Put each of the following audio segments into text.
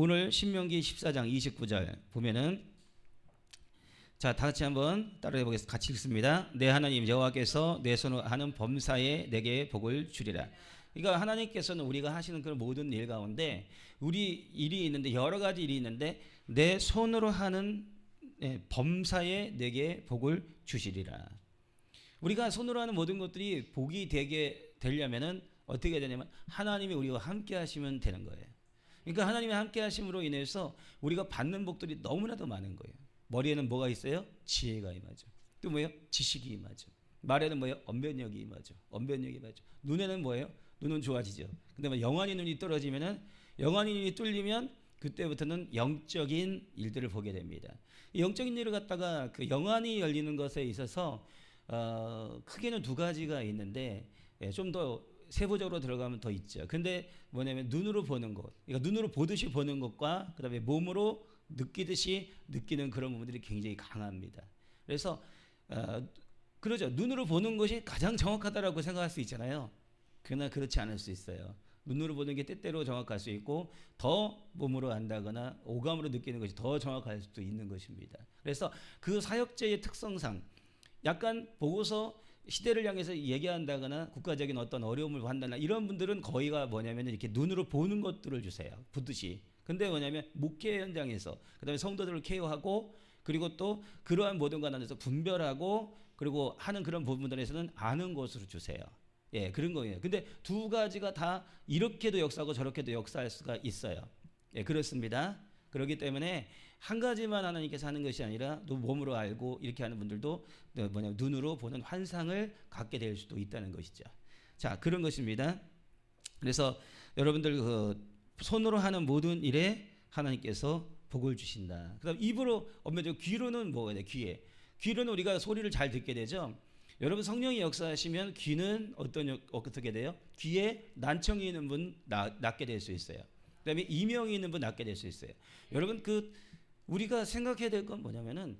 오늘 신명기 14장 29절 보면은 자, 다 같이 한번 따라해 보겠습니다. 같이 읽습니다. 내 하나님 여호와께서 내 손으로 하는 범사에 내게 복을 주리라. 그러니까 하나님께서는 우리가 하시는 그런 모든 일 가운데 우리 일이 있는데 여러 가지 일이 있는데 내 손으로 하는 범사에 내게 복을 주시리라. 우리가 손으로 하는 모든 것들이 복이 되게 되려면은 어떻게 되냐면 하나님이 우리와 함께 하시면 되는 거예요. 그러니까 하나님이 함께 하심으로 인해서 우리가 받는 복들이 너무나도 많은 거예요. 머리에는 뭐가 있어요? 지혜가 임하죠. 또 뭐예요? 지식이 임하죠. 말에는 뭐예요? 언변력이 임하죠. 언변력이 임하죠. 눈에는 뭐예요? 눈은 좋아지죠. 근데 영안의 눈이 떨어지면은 영안의 눈이 뚫리면 그때부터는 영적인 일들을 보게 됩니다. 이 영적인 일을 갖다가 그 영안이 열리는 것에 있어서 크게는 두 가지가 있는데 좀 더 세부적으로 들어가면 더 있죠. 근데 뭐냐면 눈으로 보는 것, 그러니까 눈으로 보듯이 보는 것과 그다음에 몸으로 느끼듯이 느끼는 그런 부분들이 굉장히 강합니다. 그래서 그러죠. 눈으로 보는 것이 가장 정확하다라고 생각할 수 있잖아요. 그러나 그렇지 않을 수 있어요. 눈으로 보는 게 때때로 정확할 수 있고 더 몸으로 안다거나 오감으로 느끼는 것이 더 정확할 수도 있는 것입니다. 그래서 그 사역제의 특성상 약간 보고서 시대를 향해서 얘기한다거나 국가적인 어떤 어려움을 한다거나 이런 분들은 거의가 뭐냐면 이렇게 눈으로 보는 것들을 주세요. 보듯이. 근데 뭐냐면 목회 현장에서 그다음에 성도들을 케어하고 그리고 또 그러한 모든 관련해서 분별하고 그리고 하는 그런 부분들에서는 아는 것으로 주세요. 예, 그런 거예요. 근데 두 가지가 다 이렇게도 역사하고 저렇게도 역사할 수가 있어요. 예, 그렇습니다. 그렇기 때문에 한 가지만 하나님께서 하는 것이 아니라 또 몸으로 알고 이렇게 하는 분들도 뭐냐면 눈으로 보는 환상을 갖게 될 수도 있다는 것이죠. 자, 그런 것입니다. 그래서 여러분들 그 손으로 하는 모든 일에 하나님께서 복을 주신다. 그다음 입으로 엄밀히 귀로는 뭐가 돼? 귀로는 우리가 소리를 잘 듣게 되죠. 여러분 성령이 역사하시면 귀는 어떻게 돼요? 귀에 난청이 있는 분 낫게 될 수 있어요. 그다음에 이명이 있는 분 낫게 될 수 있어요. 여러분 우리가 생각해야 될 건 뭐냐면은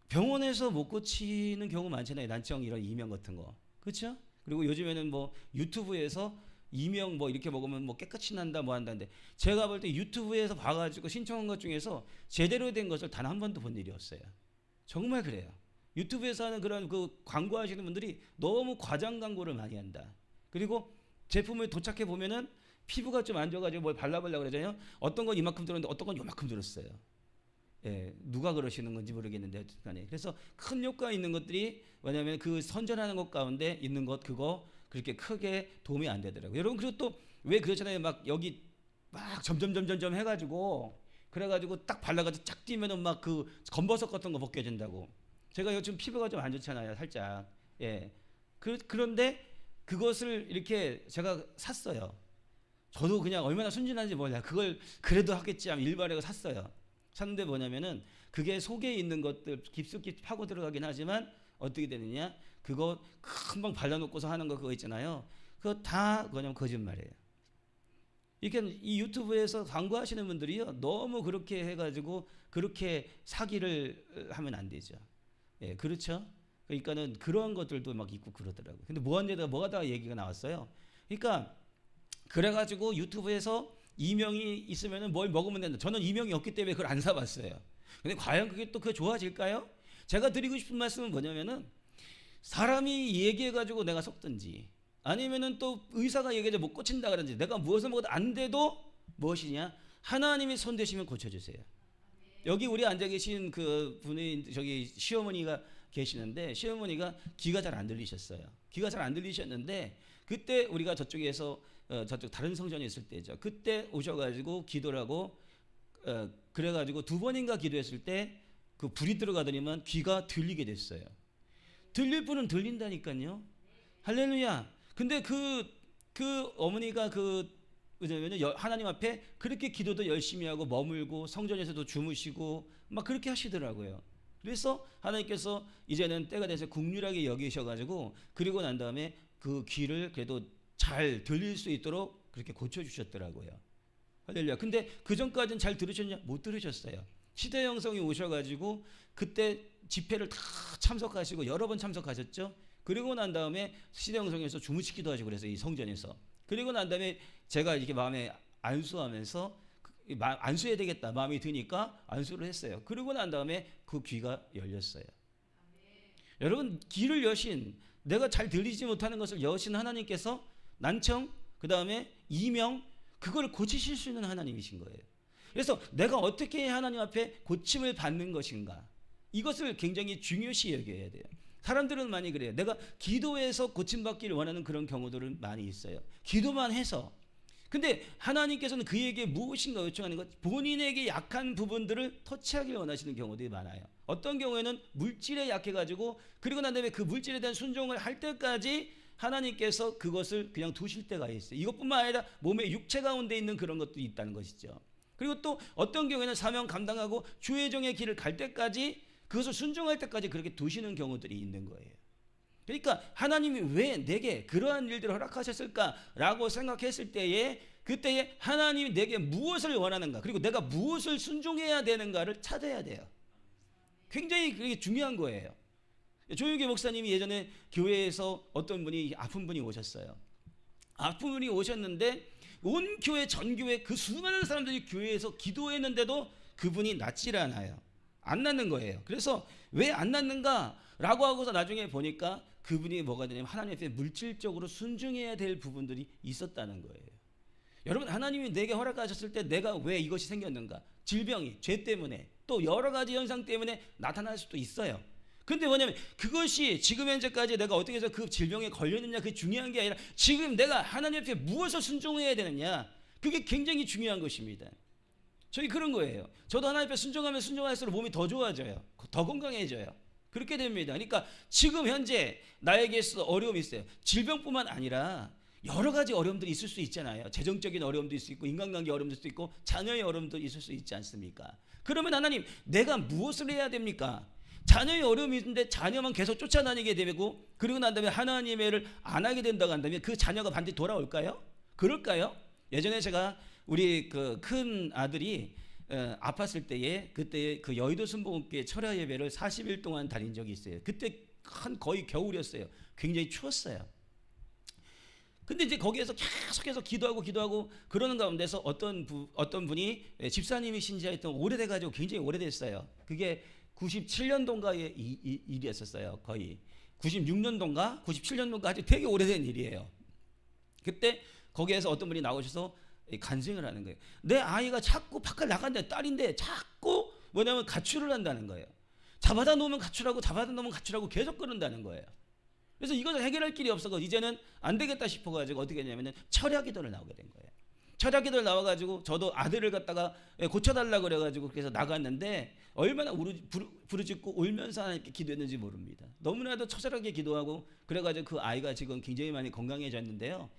병원에서 못 고치는 경우 많잖아요. 난청 이런 이명 같은 거. 그렇죠? 그리고 요즘에는 뭐 유튜브에서 이명 뭐 이렇게 먹으면 뭐 깨끗이 난다 뭐 한다는데 제가 볼 때 유튜브에서 봐가지고 신청한 것 중에서 제대로 된 것을 단 한 번도 본 일이 없어요. 정말 그래요. 유튜브에서 하는 그런 그 광고하시는 분들이 너무 과장 광고를 많이 한다. 그리고 제품을 도착해 보면은 피부가 좀 안 좋아가지고 뭘 발라보려고 그러잖아요. 어떤 건 이만큼 들었는데 어떤 건 요만큼 들었어요. 예, 누가 그러시는 건지 모르겠는데 어쨌든 그래서 큰 효과 있는 것들이 뭐냐면 그 선전하는 것 가운데 있는 것 그거 그렇게 크게 도움이 안 되더라고요. 여러분 그리고 또 왜 그렇잖아요. 막 여기 막 점점 해가지고 그래가지고 딱 발라가지고 쫙 뛰면은 막 그 검버섯 같은 거 벗겨진다고. 제가 요즘 피부가 좀 안 좋잖아요. 살짝. 예. 그런데 그것을 이렇게 제가 샀어요. 저도 그냥 얼마나 순진한지 몰라요. 그걸 그래도 하겠지 하면 일발에고 샀어요. 샀는데 뭐냐면은 그게 속에 있는 것들 깊숙이 파고 들어가긴 하지만 어떻게 되느냐? 그거 금방 발라놓고서 하는 거 그거 있잖아요. 그거 다 그냥 거짓말이에요. 이게 이 유튜브에서 광고하시는 분들이요 너무 그렇게 해가지고 그렇게 사기를 하면 안 되죠. 예, 그렇죠? 그러니까는 그런 것들도 막 있고 그러더라고요. 근데 뭐가 다 얘기가 나왔어요. 그러니까 그래가지고 유튜브에서 이명이 있으면은 뭘 먹으면 된다. 저는 이명이 없기 때문에 그걸 안 사봤어요. 근데 과연 그게 좋아질까요? 제가 드리고 싶은 말씀은 뭐냐면은 사람이 얘기해가지고 내가 속든지 아니면은 또 의사가 얘기해서 못 고친다 그런지 내가 무엇을 먹어도 안 돼도 무엇이냐? 하나님이 손 대시면 고쳐주세요. 여기 우리 앉아 계신 그 분이 저기 시어머니가 계시는데 시어머니가 귀가 잘 안 들리셨어요. 귀가 잘 안 들리셨는데 그때 우리가 저쪽에서 저쪽 다른 성전에 있을 때죠. 그때 오셔가지고 기도를 하고 그래가지고 2번인가 기도했을 때 그 불이 들어가더니만 귀가 들리게 됐어요. 들릴 분은 들린다니까요. 할렐루야. 근데 그 어머니가 왜냐면 하나님 앞에 그렇게 기도도 열심히 하고 머물고 성전에서도 주무시고 막 그렇게 하시더라고요. 그래서 하나님께서 이제는 때가 돼서 국률하게 여기셔가지고 그리고 난 다음에 그 귀를 그래도 잘 들릴 수 있도록 그렇게 고쳐주셨더라고요. 할렐루야. 근데 그 전까지는 잘 들으셨냐? 못 들으셨어요. 시대 형성이 오셔가지고 그때 집회를 다 참석하시고 여러 번 참석하셨죠. 그리고 난 다음에 시대 형성에서 주무시기도 하시고 그래서 이 성전에서 그리고 난 다음에 제가 이렇게 마음에 안수하면서 안수해야 되겠다 마음이 드니까 안수를 했어요. 그러고 난 다음에 그 귀가 열렸어요. 여러분, 귀를 여신, 내가 잘 들리지 못하는 것을 여신 하나님께서 난청, 그 다음에 이명, 그걸 고치실 수 있는 하나님이신 거예요. 그래서 내가 어떻게 하나님 앞에 고침을 받는 것인가, 이것을 굉장히 중요시 여겨야 돼요. 사람들은 많이 그래요. 내가 기도해서 고침받기를 원하는 그런 경우들은 많이 있어요. 기도만 해서. 근데 하나님께서는 그에게 무엇인가 요청하는 것, 본인에게 약한 부분들을 터치하기를 원하시는 경우들이 많아요. 어떤 경우에는 물질에 약해가지고, 그리고 난 다음에 그 물질에 대한 순종을 할 때까지 하나님께서 그것을 그냥 두실 때가 있어요. 이것뿐만 아니라 몸의 육체 가운데 있는 그런 것도 있다는 것이죠. 그리고 또 어떤 경우에는 사명 감당하고 주의 종의 길을 갈 때까지, 그것을 순종할 때까지 그렇게 두시는 경우들이 있는 거예요. 그러니까 하나님이 왜 내게 그러한 일들을 허락하셨을까라고 생각했을 때에, 그때에 하나님이 내게 무엇을 원하는가, 그리고 내가 무엇을 순종해야 되는가를 찾아야 돼요. 굉장히 그게 중요한 거예요. 조용기 목사님이 예전에 교회에서 어떤 분이, 아픈 분이 오셨어요. 아픈 분이 오셨는데 온 교회, 전 교회 그 수많은 사람들이 교회에서 기도했는데도 그분이 낫질 않아요. 안 낫는 거예요. 그래서 왜 안 낫는가라고 하고서 나중에 보니까 그분이 뭐가 되냐면 하나님 앞에 물질적으로 순종해야 될 부분들이 있었다는 거예요. 여러분, 하나님이 내게 허락하셨을 때 내가 왜 이것이 생겼는가, 질병이 죄 때문에 또 여러 가지 현상 때문에 나타날 수도 있어요. 근데 뭐냐면 그것이 지금 현재까지 내가 어떻게 해서 그 질병에 걸렸느냐, 그게 중요한 게 아니라 지금 내가 하나님 앞에 무엇을 순종해야 되느냐, 그게 굉장히 중요한 것입니다. 저희 그런 거예요. 저도 하나님 앞에 순종하면 순종할수록 몸이 더 좋아져요. 더 건강해져요. 그렇게 됩니다. 그러니까 지금 현재 나에게 어려움이 있어요. 질병뿐만 아니라 여러 가지 어려움들이 있을 수 있잖아요. 재정적인 어려움도 있을 수 있고, 인간관계 어려움도 있을 수 있고, 자녀의 어려움도 있을 수 있지 않습니까? 그러면 하나님, 내가 무엇을 해야 됩니까? 자녀의 어려움이 있는데 자녀만 계속 쫓아다니게 되고, 그리고 난 다음에 하나님의 일을 안 하게 된다고 한다면 그 자녀가 반드시 돌아올까요? 그럴까요? 예전에 제가 우리 그 큰 아들이 아팠을 때에, 그때 그 여의도 순복음교회 철야 예배를 40일 동안 다닌 적이 있어요. 그때 거의 겨울이었어요. 굉장히 추웠어요. 근데 이제 거기에서 계속해서 기도하고 그러는 가운데서 어떤 분이 집사님이 신지하였던, 오래돼가지고 굉장히 오래됐어요. 그게 97년도인가의 일이었었어요. 거의 96년도인가 97년도인가 아주 되게 오래된 일이에요. 그때 거기에서 어떤 분이 나오셔서 간증을 하는 거예요. 내 아이가 자꾸 밖을 나간다, 딸인데 자꾸 뭐냐면 가출을 한다는 거예요. 잡아다 놓으면 가출하고 계속 그런다는 거예요. 그래서 이것을 해결할 길이 없어서 이제는 안 되겠다 싶어가지고 어떻게 했냐면은 철야기도를 나오게 된 거예요. 철야기도를 나와가지고 저도 아들을 갖다가 고쳐달라고 그래가지고 그래서 나갔는데 얼마나 부르짖고 울면서 하나님께 기도했는지 모릅니다. 너무나도 처절하게 기도하고 그래가지고 그 아이가 지금 굉장히 많이 건강해졌는데요.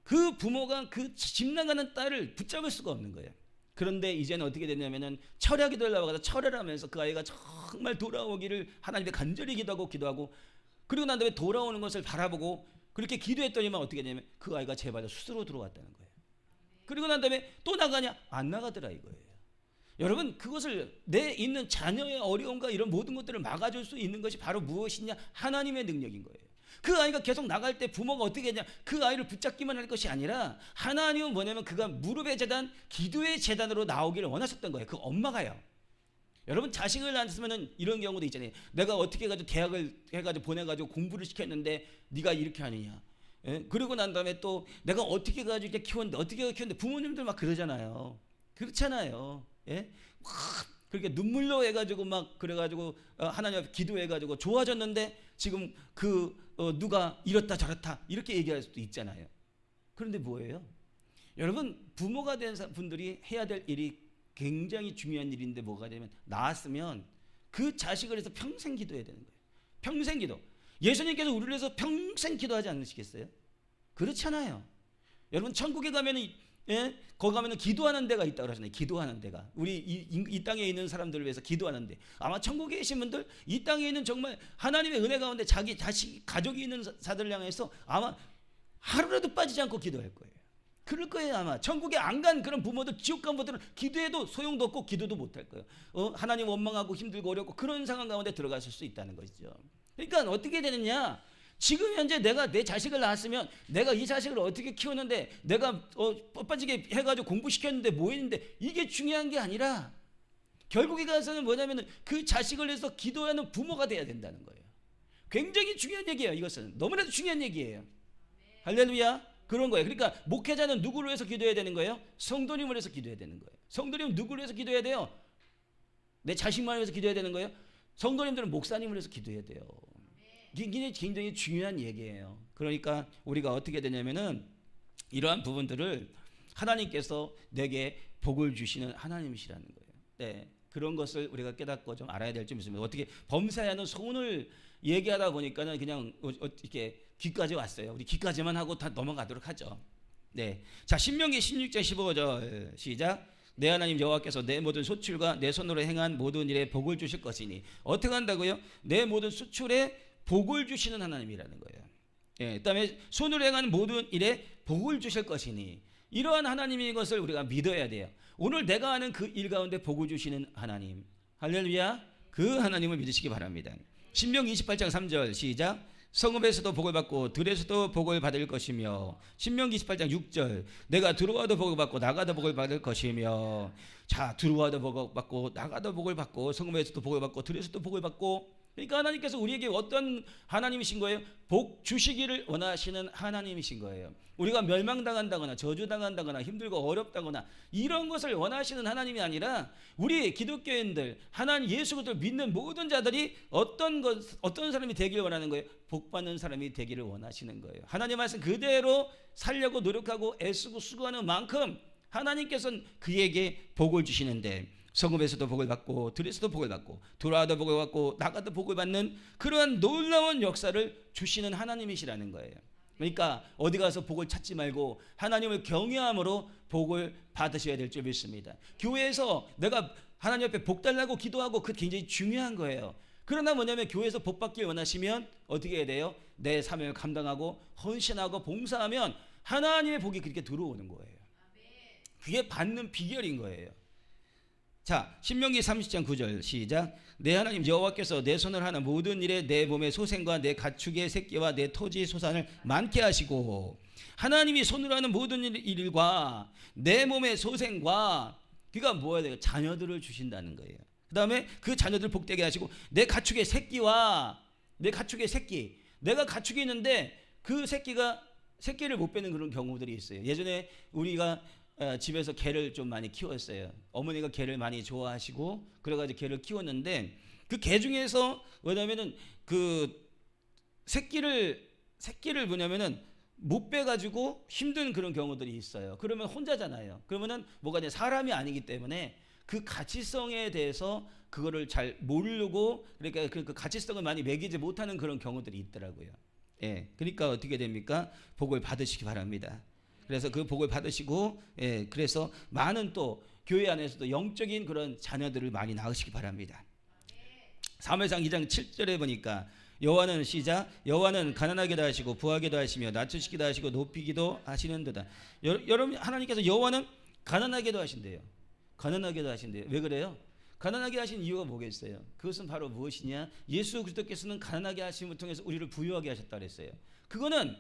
그 부모가 그 집 나가는 딸을 붙잡을 수가 없는 거예요. 그런데 이제는 어떻게 됐냐면은 철야기도를 나와서 철야를 하면서 그 아이가 정말 돌아오기를 하나님께 간절히 기도하고 그리고 난 다음에 돌아오는 것을 바라보고 그렇게 기도했더니만 어떻게 되냐면 그 아이가 제발로 스스로 들어왔다는 거예요. 그리고 난 다음에 또 나가냐? 안 나가더라 이거예요. 여러분, 그것을 내 있는 자녀의 어려움과 이런 모든 것들을 막아줄 수 있는 것이 바로 무엇이냐? 하나님의 능력인 거예요. 그 아이가 계속 나갈 때 부모가 어떻게 했냐? 그 아이를 붙잡기만 할 것이 아니라 하나님은 뭐냐면 그가 무릎의 재단, 기도의 재단으로 나오기를 원하셨던 거예요. 그 엄마가요. 여러분, 자식을 낳았으면 이런 경우도 있잖아요. 내가 어떻게 해가지고 대학을 해가지고 보내가지고 공부를 시켰는데 네가 이렇게 하느냐? 예? 그리고 난 다음에 또 내가 어떻게 해가지고 이렇게 키웠는데 부모님들 막 그러잖아요. 그렇잖아요. 예? 그렇게 눈물로 해가지고 막 그래가지고 하나님 앞에 기도해가지고 좋아졌는데 지금 누가 이렇다 저렇다 이렇게 얘기할 수도 있잖아요. 그런데 뭐예요? 여러분, 부모가 된 분들이 해야 될 일이 굉장히 중요한 일인데 뭐가 되면 낳았으면 그 자식을 위해서 평생 기도해야 되는 거예요. 평생 기도. 예수님께서 우리를 위해서 평생 기도하지 않으시겠어요? 그렇잖아요. 여러분, 천국에 가면은 거기 가면은 기도하는 데가 있다고 그러잖아요. 기도하는 데가. 우리 이 땅에 있는 사람들을 위해서 기도하는 데. 아마 천국에 계신 분들, 이 땅에 있는 정말 하나님의 은혜 가운데 자기 자식, 가족이 있는 자들을 향해서 아마 하루라도 빠지지 않고 기도할 거예요. 그럴 거예요. 아마 천국에 안 간 그런 부모들, 지옥 간 부모들은 기도해도 소용도 없고 기도도 못할 거예요. 하나님 원망하고 힘들고 어렵고 그런 상황 가운데 들어갔을 수 있다는 것이죠. 그러니까 어떻게 되느냐? 지금 현재 내가 내 자식을 낳았으면 내가 이 자식을 어떻게 키웠는데 내가 뻣빠지게 해가지고 공부시켰는데 뭐 했는데 이게 중요한 게 아니라 결국에 가서는 뭐냐면 그 자식을 위해서 기도하는 부모가 돼야 된다는 거예요. 굉장히 중요한 얘기예요. 이것은 너무나도 중요한 얘기예요. 할렐루야. 그런 거예요. 그러니까 목회자는 누구를 위해서 기도해야 되는 거예요? 성도님을 위해서 기도해야 되는 거예요. 성도님은 누구를 위해서 기도해야 돼요? 내 자식만을 위해서 기도해야 되는 거예요? 성도님들은 목사님을 위해서 기도해야 돼요. 이게 굉장히 중요한 얘기예요. 그러니까 우리가 어떻게 되냐면은 이러한 부분들을 하나님께서 내게 복을 주시는 하나님이시라는 거예요. 네, 그런 것을 우리가 깨닫고 좀 알아야 될 점 있습니다. 어떻게 범사에는 소원을 얘기하다 보니까는 그냥 이렇게 귀까지 왔어요. 우리 귀까지만 하고 다 넘어가도록 하죠. 네, 자 신명기 16장 15절 시작. 내 하나님 여호와께서 내 모든 소출과 내 손으로 행한 모든 일에 복을 주실 것이니 어떻게 한다고요? 내 모든 수출에 복을 주시는 하나님이라는 거예요. 예, 그다음에 손으로 행한 모든 일에 복을 주실 것이니 이러한 하나님인 것을 우리가 믿어야 돼요. 오늘 내가 하는 그 일 가운데 복을 주시는 하나님, 할렐루야, 그 하나님을 믿으시기 바랍니다. 신명기 28장 3절 시작. 성읍에서도 복을 받고 들에서도 복을 받을 것이며 신명기 28장 6절 내가 들어와도 복을 받고 나가도 복을 받을 것이며 자 들어와도 복을 받고 나가도 복을 받고 성읍에서도 복을 받고 들에서도 복을 받고 그러니까 하나님께서 우리에게 어떤 하나님이신 거예요? 복 주시기를 원하시는 하나님이신 거예요. 우리가 멸망당한다거나 저주당한다거나 힘들고 어렵다거나 이런 것을 원하시는 하나님이 아니라 우리 기독교인들 하나님 예수 그리스도를 믿는 모든 자들이 어떤 사람이 되기를 원하는 거예요? 복받는 사람이 되기를 원하시는 거예요. 하나님 말씀 그대로 살려고 노력하고 애쓰고 수고하는 만큼 하나님께서는 그에게 복을 주시는데 성읍에서도 복을 받고 들에서도 복을 받고 돌아와도 복을 받고 나가도 복을 받는 그러한 놀라운 역사를 주시는 하나님이시라는 거예요. 그러니까 어디 가서 복을 찾지 말고 하나님을 경외함으로 복을 받으셔야 될 줄 믿습니다. 교회에서 내가 하나님 앞에 복 달라고 기도하고 그게 굉장히 중요한 거예요. 그러나 뭐냐면 교회에서 복 받길 원하시면 어떻게 해야 돼요? 내 사명을 감당하고 헌신하고 봉사하면 하나님의 복이 그렇게 들어오는 거예요. 그게 받는 비결인 거예요. 자, 신명기 30장 9절 시작. 내 하나님 여호와께서 내 손을 하는 모든 일에 내 몸의 소생과 내 가축의 새끼와 내 토지 소산을 많게 하시고 하나님이 손으로 하는 모든 일과 내 몸의 소생과 그가 뭐야 돼요? 자녀들을 주신다는 거예요. 그 다음에 그 자녀들 복되게 하시고 내 가축의 새끼와 내 가축의 새끼 내가 가축이 있는데 그 새끼를 못 빼는 그런 경우들이 있어요. 예전에 우리가 집에서 개를 좀 많이 키웠어요. 어머니가 개를 많이 좋아하시고 그래가지고 개를 키웠는데 그 개 중에서 뭐냐면은 그 새끼를 뭐냐면은 못 빼가지고 힘든 그런 경우들이 있어요. 그러면 혼자잖아요. 그러면은 뭐가 이제 사람이 아니기 때문에 그 가치성에 대해서 그거를 잘 모르고 그러니까 그 가치성을 많이 매기지 못하는 그런 경우들이 있더라고요. 예, 그러니까 어떻게 됩니까? 복을 받으시기 바랍니다. 그래서 그 복을 받으시고 그래서 많은 또 교회 안에서도 영적인 그런 자녀들을 많이 낳으시기 바랍니다. 사무엘상 2장 7절에 보니까 여호와는 시작 여호와는 가난하게도 하시고 부하게도 하시며 낮추시기도 하시고 높이기도 하시는도다. 여러분 하나님께서 여호와는 가난하게도 하신대요. 가난하게도 하신대요. 왜 그래요? 가난하게 하신 이유가 뭐겠어요? 그것은 바로 무엇이냐? 예수 그리스도께서는 가난하게 하심을 통해서 우리를 부유하게 하셨다 그랬어요. 그거는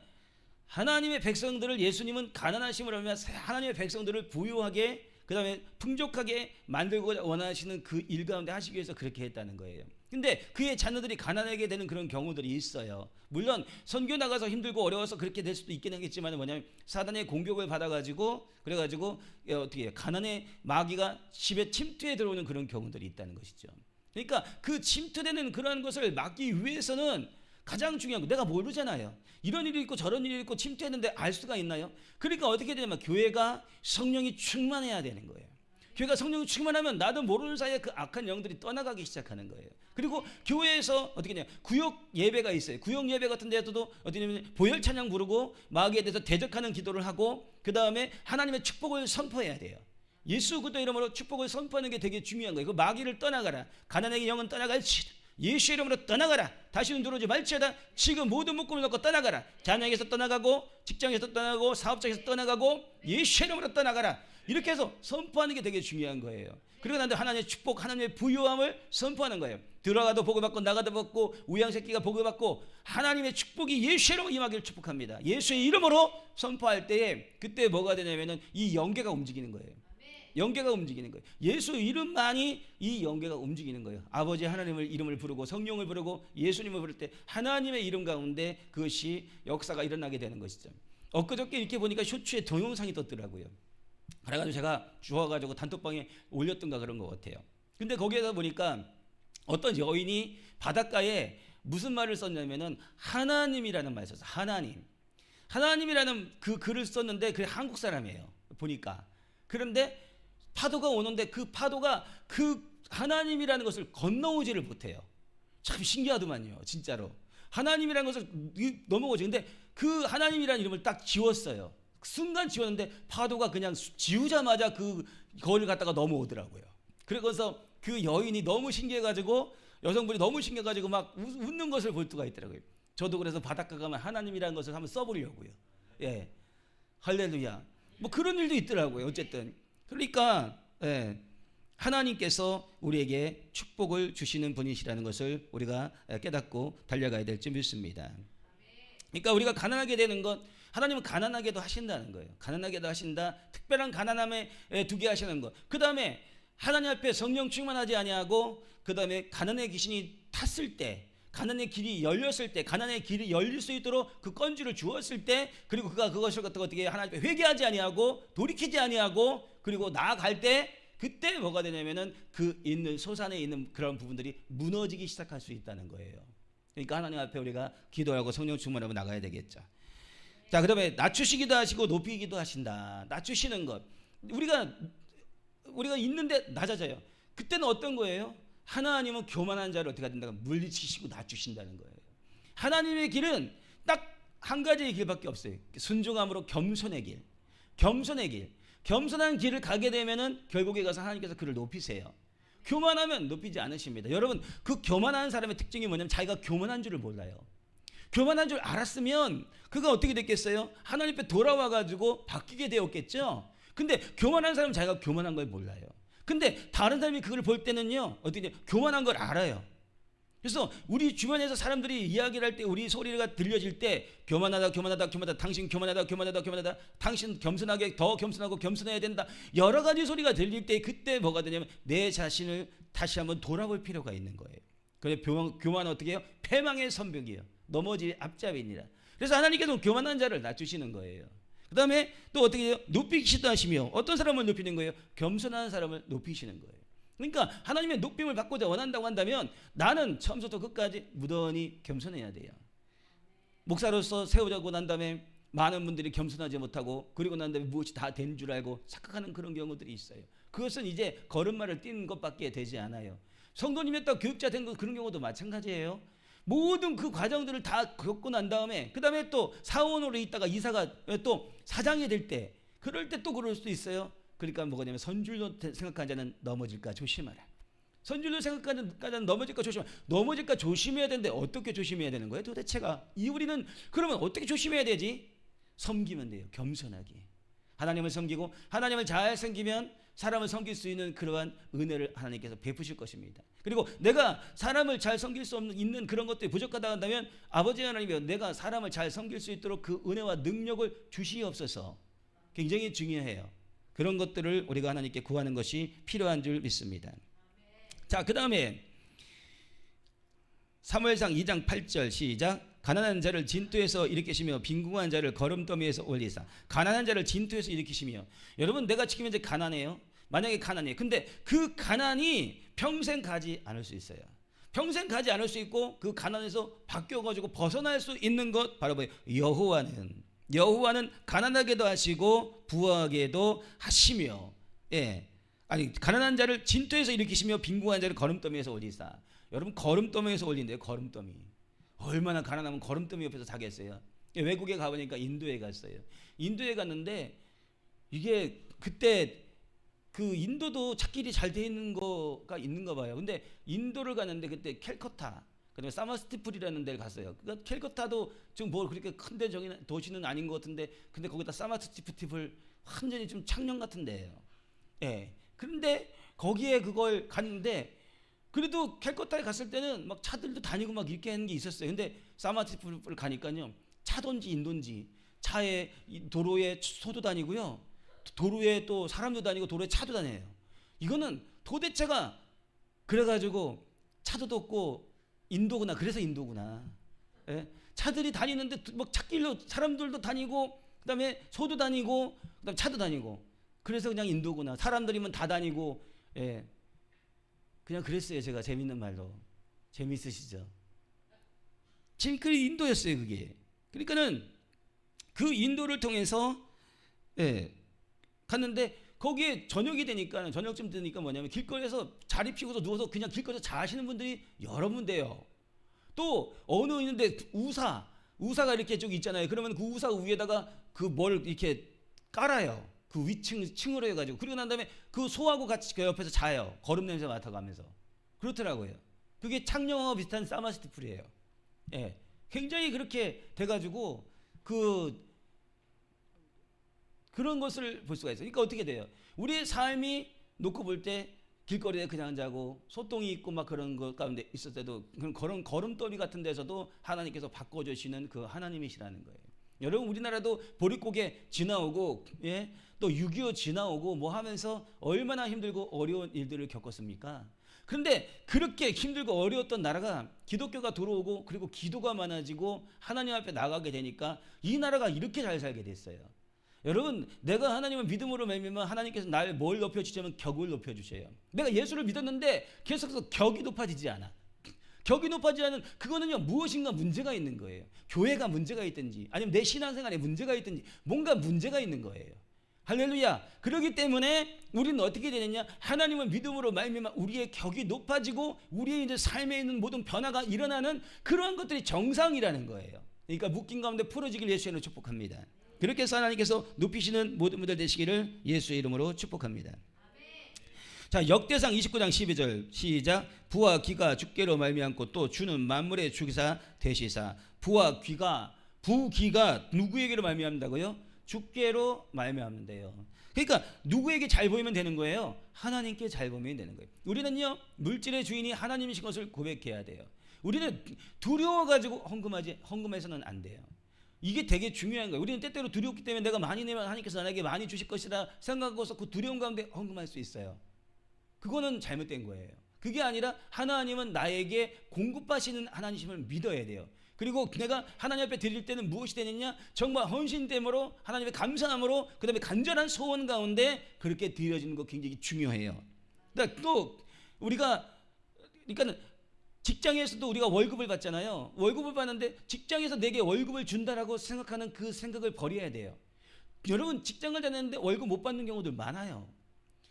하나님의 백성들을 예수님은 가난하심을 하며 하나님의 백성들을 부유하게 그다음에 풍족하게 만들고 원하시는 그 일 가운데 하시기 위해서 그렇게 했다는 거예요. 근데 그의 자녀들이 가난하게 되는 그런 경우들이 있어요. 물론 선교 나가서 힘들고 어려워서 그렇게 될 수도 있긴 하겠지만 뭐냐면 사단의 공격을 받아가지고 그래가지고 어떻게 해요? 가난의 마귀가 집에 침투해 들어오는 그런 경우들이 있다는 것이죠. 그러니까 그 침투되는 그러한 것을 막기 위해서는 가장 중요한 거 내가 모르잖아요. 이런 일이 있고 저런 일이 있고 침투했는데 알 수가 있나요? 그러니까 어떻게 되냐면 교회가 성령이 충만해야 되는 거예요. 교회가 성령이 충만하면 나도 모르는 사이에 그 악한 영들이 떠나가기 시작하는 거예요. 그리고 교회에서 어떻게 되냐 구역 예배가 있어요. 구역 예배 같은 데서도 어떻게 되냐면 보혈 찬양 부르고 마귀에 대해서 대적하는 기도를 하고 그 다음에 하나님의 축복을 선포해야 돼요. 예수 그리스도 이름으로 축복을 선포하는 게 되게 중요한 거예요. 그 마귀를 떠나가라. 가난의 영은 떠나갈지어다. 예수 이름으로 떠나가라. 다시는 들어오지 말지어다. 지금 모든 묶음을 놓고 떠나가라. 자녀에게서 떠나가고 직장에서 떠나가고 사업장에서 떠나가고 예수 이름으로 떠나가라. 이렇게 해서 선포하는 게 되게 중요한 거예요. 그리고 난 다음에 하나님의 축복, 하나님의 부유함을 선포하는 거예요. 들어가도 복을 받고 나가도 받고 우양 새끼가 복을 받고 하나님의 축복이 예수의 이름으로 임하기를 축복합니다. 예수의 이름으로 선포할 때에 그때 뭐가 되냐면은 이 영계가 움직이는 거예요. 영계가 움직이는 거예요. 예수 이름만이 이 영계가 움직이는 거예요. 아버지 하나님을 이름을 부르고 성령을 부르고 예수님을 부를 때 하나님의 이름 가운데 그것이 역사가 일어나게 되는 것이죠. 엊그저께 이렇게 보니까 쇼츠에 동영상이 떴더라고요. 그래가지고 제가 주워가지고 단톡방에 올렸던가 그런 것 같아요. 근데 거기에서 보니까 어떤 여인이 바닷가에 무슨 말을 썼냐면은 하나님이라는 말을 썼어요. 하나님이라는 그 글을 썼는데 그게 한국 사람이에요. 보니까. 그런데 파도가 오는데 그 파도가 그 하나님이라는 것을 건너오지를 못해요. 참 신기하더만요. 진짜로. 하나님이라는 것을 넘어오지. 근데 그 하나님이라는 이름을 딱 지웠어요. 순간 지웠는데 파도가 그냥 지우자마자 그 거리를 갖다가 넘어오더라고요. 그래서 그 여인이 너무 신기해가지고 여성분이 너무 신기해가지고 막 웃는 것을 볼 수가 있더라고요. 저도 그래서 바닷가 가면 하나님이라는 것을 한번 써보려고요. 예, 할렐루야. 뭐 그런 일도 있더라고요. 어쨌든 그러니까 예, 하나님께서 우리에게 축복을 주시는 분이시라는 것을 우리가 깨닫고 달려가야 될지 믿습니다. 그러니까 우리가 가난하게 되는 것, 하나님은 가난하게도 하신다는 거예요. 가난하게도 하신다. 특별한 가난함에 두게 하시는 것. 그 다음에 하나님 앞에 성령 충만하지 아니하고 그 다음에 가난의 귀신이 탔을 때, 가난의 길이 열렸을 때, 가난의 길이 열릴 수 있도록 그 건주를 주었을 때, 그리고 그가 그것을 어떻게 하나님 앞에 회개하지 아니하고 돌이키지 아니하고 그리고 나아갈 때, 그때 뭐가 되냐면은 그 있는 소산에 있는 그런 부분들이 무너지기 시작할 수 있다는 거예요. 그러니까 하나님 앞에 우리가 기도하고 성령 충만하고 나가야 되겠죠. 자, 그다음에 낮추시기도 하시고 높이기도 하신다. 낮추시는 것. 우리가 있는데 낮아져요. 그때는 어떤 거예요? 하나님은 교만한 자를 어떻게 하든가 물리치시고 낮추신다는 거예요. 하나님의 길은 딱 한 가지의 길밖에 없어요. 순종함으로 겸손의 길. 겸손의 길. 겸손한 길을 가게 되면은 결국에 가서 하나님께서 그를 높이세요. 교만하면 높이지 않으십니다. 여러분, 그 교만한 사람의 특징이 뭐냐면 자기가 교만한 줄을 몰라요. 교만한 줄 알았으면 그가 어떻게 됐겠어요? 하나님 앞에 돌아와 가지고 바뀌게 되었겠죠. 근데 교만한 사람은 자기가 교만한 걸 몰라요. 근데 다른 사람이 그걸 볼 때는요, 어떻게 교만한 걸 알아요. 그래서 우리 주변에서 사람들이 이야기를 할 때 우리 소리가 들려질 때 교만하다, 당신 교만하다, 당신 겸손하게 더 겸손하고 겸손해야 된다, 여러 가지 소리가 들릴 때 그때 뭐가 되냐면 내 자신을 다시 한번 돌아볼 필요가 있는 거예요. 그래서 교만은 어떻게 해요? 패망의 선벽이에요. 넘어질 앞잡이니라. 그래서 하나님께서 교만한 자를 낮추시는 거예요. 그 다음에 또 어떻게 해요? 높이시도 하시며 어떤 사람을 높이는 거예요? 겸손한 사람을 높이시는 거예요. 그러니까 하나님의 높임을 받고자 원한다고 한다면 나는 처음부터 끝까지 무던히 겸손해야 돼요. 목사로서 세우자고 난 다음에 많은 분들이 겸손하지 못하고 그리고 난 다음에 무엇이 다 된 줄 알고 착각하는 그런 경우들이 있어요. 그것은 이제 걸음마를 뛰는 것밖에 되지 않아요. 성도님이었다 교육자 된 거 그런 경우도 마찬가지예요. 모든 그 과정들을 다 겪고 난 다음에 그 다음에 또 사원으로 있다가 이사가 또 사장이 될 때 그럴 때 또 그럴 수도 있어요. 그러니까 뭐냐면 선줄로 생각하는 자는 넘어질까 조심하라. 선줄로 생각하는 자는 넘어질까 조심하라. 넘어질까 조심해야 되는데 어떻게 조심해야 되는 거예요? 도대체가 우리는 그러면 어떻게 조심해야 되지? 섬기면 돼요. 겸손하게 하나님을 섬기고 하나님을 잘 섬기면 사람을 섬길 수 있는 그러한 은혜를 하나님께서 베푸실 것입니다. 그리고 내가 사람을 잘 섬길 수 있는 그런 것들이 부족하다 한다면 아버지 하나님이 내가 사람을 잘 섬길 수 있도록 그 은혜와 능력을 주시옵소서. 굉장히 중요해요. 그런 것들을 우리가 하나님께 구하는 것이 필요한 줄 믿습니다. 자, 그 다음에 사무엘상 2장 8절 시작. 가난한 자를 진토에서 일으키시며 빈궁한 자를 거름더미에서 올리사. 가난한 자를 진토에서 일으키시며. 여러분, 내가 지금 현재 가난해요. 만약에 가난해요. 근데 그 가난이 평생 가지 않을 수 있어요. 평생 가지 않을 수 있고 그 가난에서 바뀌어가지고 벗어날 수 있는 것 바로 뭐예요? 여호와는 가난하게도 하시고 부하게도 하시며, 가난한 자를 진토에서 일으키시며 빈궁한 자를 거름더미에서 올리사. 여러분, 거름더미에서 올린대요. 거름더미. 얼마나 가난하면 거름더미 옆에서 자겠어요. 외국에 가보니까 인도에 갔어요. 인도에 갔는데 이게 그때 그 인도도 찾길이 잘 돼 있는 거가 있는가 봐요. 근데 인도를 갔는데 그때 캘커타, 그다음에 사마스티풀이라는 데를 갔어요. 그러니까 캘커타도 지금 뭐 그렇게 큰 도시는 아닌 것 같은데, 근데 거기다 사마스티풀 완전히 좀 창녕 같은 데예요. 예. 그런데 거기에 그걸 갔는데 그래도 캘커타에 갔을 때는 막 차들도 다니고 막 이렇게 하는 게 있었어요. 근데 사마티프를 가니까요. 차든지 인도인지 차에 도로에 소도 다니고요. 도로에 또 사람도 다니고 도로에 차도 다녀요. 이거는 도대체가 그래가지고 차도 없고 인도구나. 그래서 인도구나. 예? 차들이 다니는데 막 찻길로 사람들도 다니고 그다음에 소도 다니고 그다음 차도 다니고 그래서 그냥 인도구나. 사람들이면 다 다니고 예. 그냥 그랬어요. 제가 재밌는 말로. 재밌으시죠? 그 인도였어요. 그게. 그러니까는 그 인도를 통해서 예, 갔는데 거기에 저녁이 되니까 저녁쯤 되니까 뭐냐면 길거리에서 자리 피고서 누워서 그냥 길거리에서 자시는 분들이 여러 분 돼요. 또 어느 있는데 우사가 이렇게 쭉 있잖아요. 그러면 그 우사 위에다가 그 뭘 이렇게 깔아요. 그 위층으로 해가지고 그리고 난 다음에 그 소하고 같이 그 옆에서 자요. 거름 냄새 맡아가면서 그렇더라고요. 그게 창녕하고 비슷한 사마스티풀이에요. 예, 굉장히 그렇게 돼가지고 그런 것을 볼 수가 있어요. 그러니까 어떻게 돼요? 우리의 삶이 놓고 볼 때 길거리에 그냥 자고 소똥이 있고 막 그런 것 가운데 있을 때도 그런 걸음더미 같은 데서도 하나님께서 바꿔주시는 그 하나님이시라는 거예요. 여러분 우리나라도 보릿고개 지나오고 예? 또 6.25 지나오고 뭐 하면서 얼마나 힘들고 어려운 일들을 겪었습니까? 그런데 그렇게 힘들고 어려웠던 나라가 기독교가 들어오고 그리고 기도가 많아지고 하나님 앞에 나가게 되니까 이 나라가 이렇게 잘 살게 됐어요. 여러분 내가 하나님을 믿음으로 맺으면 하나님께서 날 뭘 높여주시면 격을 높여주셔요. 내가 예수를 믿었는데 계속해서 격이 높아지지 않아. 격이 높아지지 않은 그거는요 무엇인가 문제가 있는 거예요. 교회가 문제가 있든지 아니면 내 신앙생활에 문제가 있든지 뭔가 문제가 있는 거예요. 할렐루야. 그렇기 때문에 우리는 어떻게 되느냐 하나님을 믿음으로 말미암아 우리의 격이 높아지고 우리의 이제 삶에 있는 모든 변화가 일어나는 그러한 것들이 정상이라는 거예요. 그러니까 묶인 가운데 풀어지길 예수의 이름으로 축복합니다. 그렇게 해서 하나님께서 높이시는 모든 분들 되시기를 예수의 이름으로 축복합니다. 자 역대상 29장 12절 시작. 부와 귀가 주께로 말미암고 또 주는 만물의 주기사 되시사. 부와 부귀가 누구에게로 말미암다고요? 주께로 말미암는데요. 그러니까 누구에게 잘 보이면 되는 거예요? 하나님께 잘 보이면 되는 거예요. 우리는요 물질의 주인이 하나님이신 것을 고백해야 돼요. 우리는 두려워가지고 헌금해서는 안 돼요. 이게 되게 중요한 거예요. 우리는 때때로 두렵기 때문에 내가 많이 내면 하나님께서 나에게 많이 주실 것이라 생각하고서 그 두려움 가운데 헌금할 수 있어요. 그거는 잘못된 거예요. 그게 아니라 하나님은 나에게 공급하시는 하나님이심을 믿어야 돼요. 그리고 내가 하나님 앞에 드릴 때는 무엇이 되느냐? 정말 헌신됨으로 하나님의 감사함으로 그 다음에 간절한 소원 가운데 그렇게 드려지는 거 굉장히 중요해요. 또 우리가 그러니까 직장에서도 우리가 월급을 받잖아요. 월급을 받는데 직장에서 내게 월급을 준다라고 생각하는 그 생각을 버려야 돼요. 여러분 직장을 다녔는데 월급 못 받는 경우들 많아요.